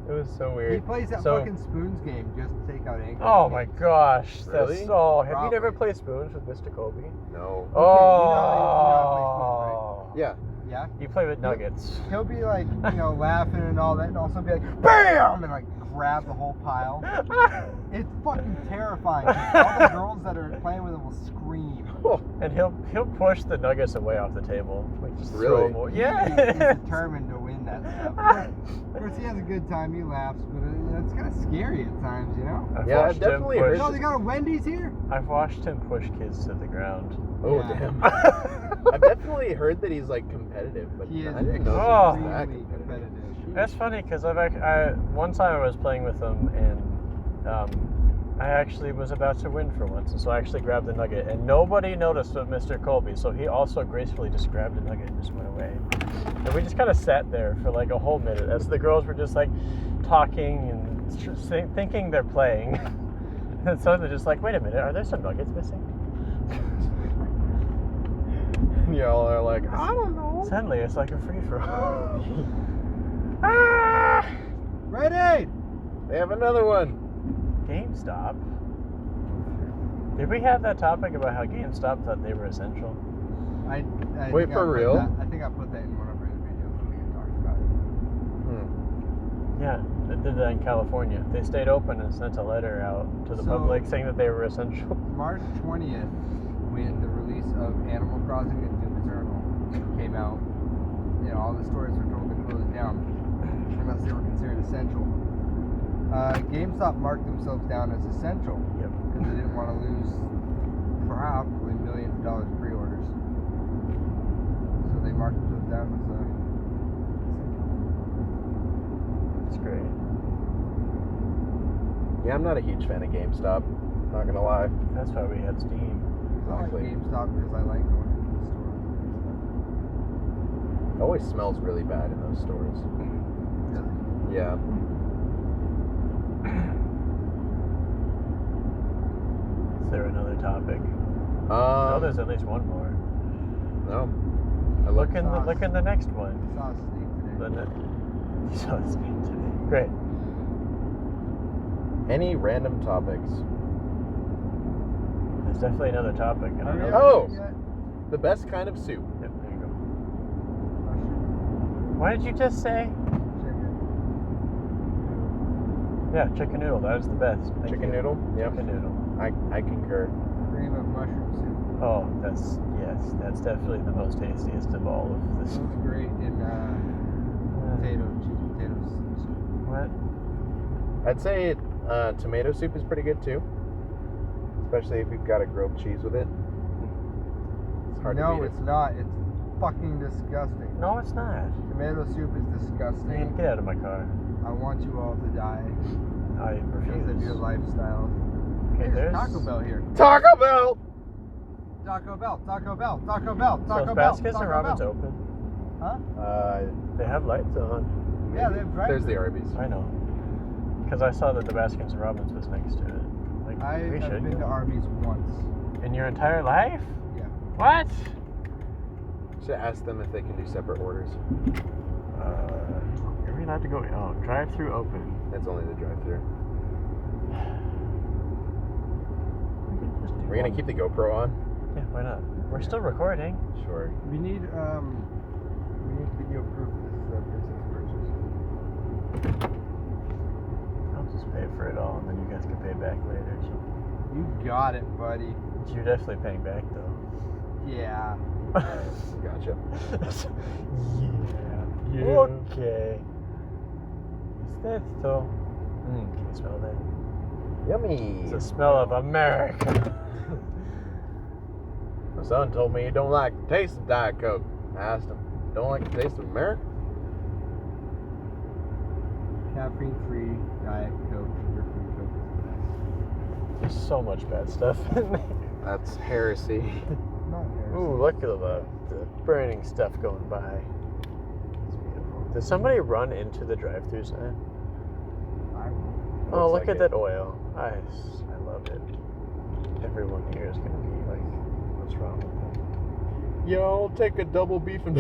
It was so He weird. plays that So- fucking spoons game just to take out anger. Oh my gosh. Really? That's so. Have you never Probably. played Spoons with Mr. Colby? No. Okay, you know how they play spoons, Yeah. Yeah. You play with Nuggets. He'll be like, laughing and all that, and also be like, BAM! And like grab the whole pile. It's fucking terrifying. 'Cause all the girls that are playing with him will scream. And he'll push the Nuggets away off the table. Like just throw Really? them away. He's Yeah. determined to win that stuff. Of course, he has a good time. He laughs, but it's kind of scary at times, you know? I've Yeah, I've watched him definitely push. heard No, they got a Wendy's here. I've watched him push kids to the ground. Oh, Yeah. damn. I've definitely heard that he's like competitive, but He is I didn't know Oh. he was that extremely competitive. competitive. That's funny because one time I was playing with him and I actually was about to win for once, and so I actually grabbed the nugget, and nobody noticed but Mr. Colby, so he also gracefully just grabbed the nugget and just went away. And we just kind of sat there for like a whole minute as the girls were just like talking and thinking they're playing. And so they're just like, wait a minute, are there some nuggets missing? And y'all are like, I don't know. Suddenly it's like a free-for-all. Ah! Ready? They have another one. GameStop? Did we have that topic about how GameStop thought they were essential? I Wait, think for I put real? I think I put that in one of our videos when we talked about it. Yeah, they did that in California. They stayed open and sent a letter out to the So- public saying that they were essential. March 20th, when the release of Animal Crossing and Doom Eternal came out, you know, all the stores were told to close down unless they were considered essential. GameStop marked themselves down as essential Yep. because they didn't want to lose probably millions of dollars pre-orders. So they marked themselves down as essential. It's great. Yeah, I'm not a huge fan of GameStop. Not gonna lie. That's why we had Steam. I like Exactly. GameStop because I like going into the store. It always smells really bad in those stores. Really? Yeah. Is there another topic? No, No, there's at least one more. no. I Look in the next one. Saw a snake today. You saw this name today. Great. Any random topics. There's definitely another topic. I don't know. Oh! Yet? The best kind of soup. Yep, there you go. Mushroom, What did you just say? chicken. Yeah, chicken noodle. That was the best. Thank Chicken you. noodle? Yep. Chicken noodle. I concur. Cream of mushroom soup. Oh, that's definitely the most tastiest of all of this. Smells great in cheese potatoes soup. What? I'd say tomato soup is pretty good too. Especially if you've got a grilled cheese with it. It's hard to No, beat it's not. It's fucking disgusting. No, it's not. Tomato soup is Man, disgusting. get out of my car. I want you all to die I because of your refuse. lifestyle. Okay, There's there's Taco Bell here. Taco Bell! Taco Bell, Taco Bell, Taco Bell, So Taco is Bell. Baskets Taco and Robbins Bell. open? Huh? They have lights on. Yeah, they have There's the drive-thru. Arby's. I know. Because I saw that the Baskins and Robbins was next to it. Like, I we have should been to go. Arby's once. In your entire life? Yeah. What? Should ask them if they can do separate orders. Are we allowed to go? Oh, drive-through open. That's only the drive-thru. We can just do We're gonna one. keep the GoPro on? Yeah, why not? We're still recording. Sure. We need video proof this is a business purchase. I'll just pay for it all, and then you guys can pay back later. So. You got it, buddy. You're definitely paying back, though. Yeah. Gotcha. Yeah. Okay. Is that so? Can you smell that? Yummy. It's the smell of America. My son told me he don't like the taste of Diet Coke. I asked him, don't like the taste of America? Caffeine-free Diet Coke, sugar-free Coke is the best. There's so much bad stuff in there. That's heresy. Not heresy. Ooh, look at the burning stuff going by. It's beautiful. Did somebody run into the drive-thru sign? Oh, look like at it. that oil. I love it. Everyone here is going to be like, what's wrong with them? Yo, I'll take a double beef and...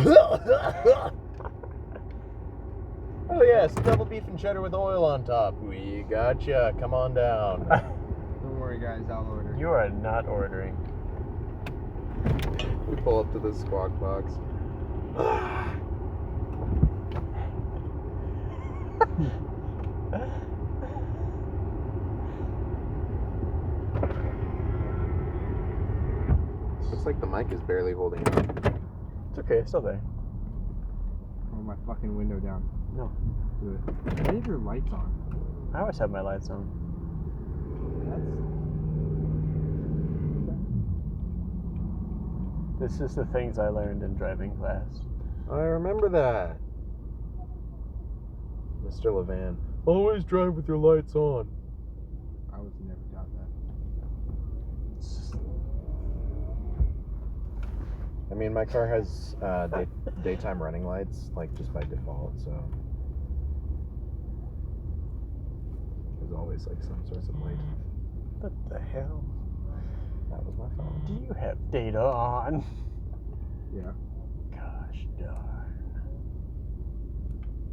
Oh yeah, some double beef and cheddar with oil on top. We gotcha. Come on down. Don't worry, guys. I'll order. You are not ordering. We pull up to the squawk box. Looks like the mic is barely holding up. It's okay, it's still there. Roll my fucking window down. No. Do it. Why have your lights on? I always have my lights on. That's... This is the things I learned in driving class. I remember that. Mr. Levan. Always drive with your lights on. I was never got that. I mean, my car has daytime running lights, like just by default, so there's always like some sort of light. What the hell? That was my phone. Do you have data on? Yeah. Gosh darn.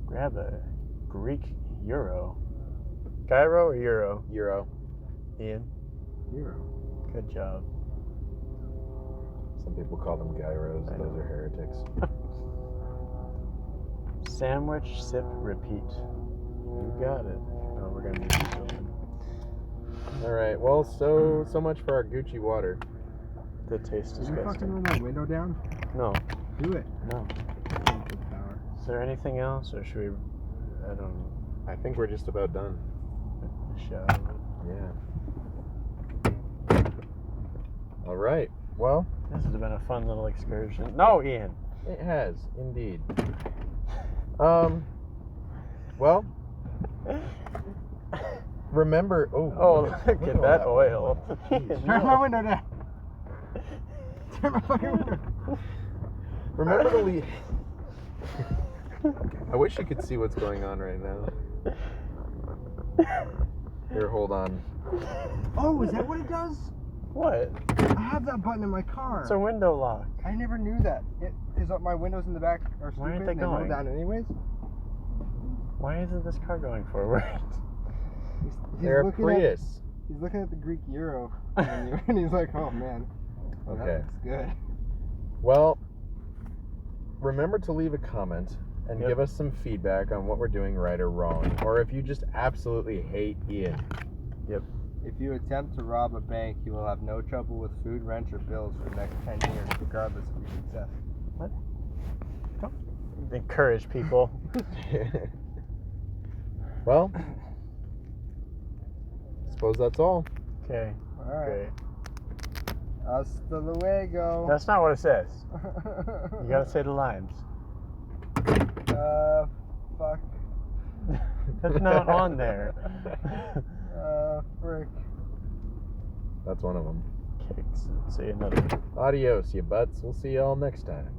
Grab a Greek euro. Gyro or euro? Euro. Ian, Hero. good job. Some people call them gyros. Those are heretics. Sandwich, sip, repeat. You got it. Oh, we're gonna need this open. All right. Well, so much for our Gucci water. The taste Did you fucking disgusting. roll my window down? No, Do it. no. Good power. Is there anything else, or should we? I don't know. I think we're just about done. Shall Yeah. All right. Well, This has been a fun little excursion. No, Ian. it has indeed. Well, remember. Oh, look at at that oil. Turn my window down. Turn my fucking window. Remember to leave. I wish you could see what's going on right now. Here, hold on. Oh, is that what it does? What? I have that button in my car. It's a window lock. I never knew that. Because my windows in the back are stupid. Why aren't they and roll going? down anyways. Why isn't this car going forward? He's They're a looking Prius. He's looking at the Greek euro, and he's like, "Oh man, well, Okay. that looks good." Well, remember to leave a comment and Yep. give us some feedback on what we're doing right or wrong, or if you just absolutely hate Ian. If you attempt to rob a bank, you will have no trouble with food, rent, or bills for the next 10 years, regardless of your success. Encourage people. Well, suppose that's all. Okay, All right. great. Hasta luego. That's not what it says. You gotta say the lines. Fuck. That's not on there. Frick. That's one of them. Okay, say another. Adios, you butts. We'll see y'all next time.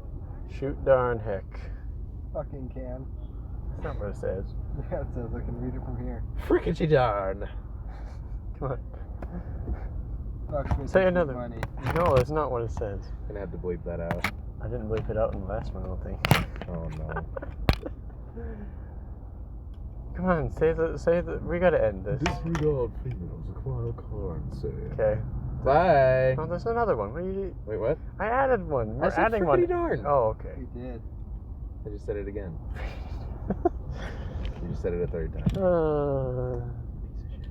Shoot darn heck. Fucking can. That's not what it says. Yeah, it says I can read it from here. Frickety darn. Come on. Fuck bitches Say with another. money. No, that's not what it says. Gonna have to bleep that out. I didn't bleep it out in the last one, I don't think. Oh no. Come on, say the. We gotta end this. Disregard females, acquire currency. Okay. Bye. Oh, there's another one. What do you? Wait, what? I added one. We're I said adding one. frickety darn. Oh, okay. We did. I just said it again. You just said it a third time.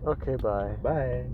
Okay, bye. Bye.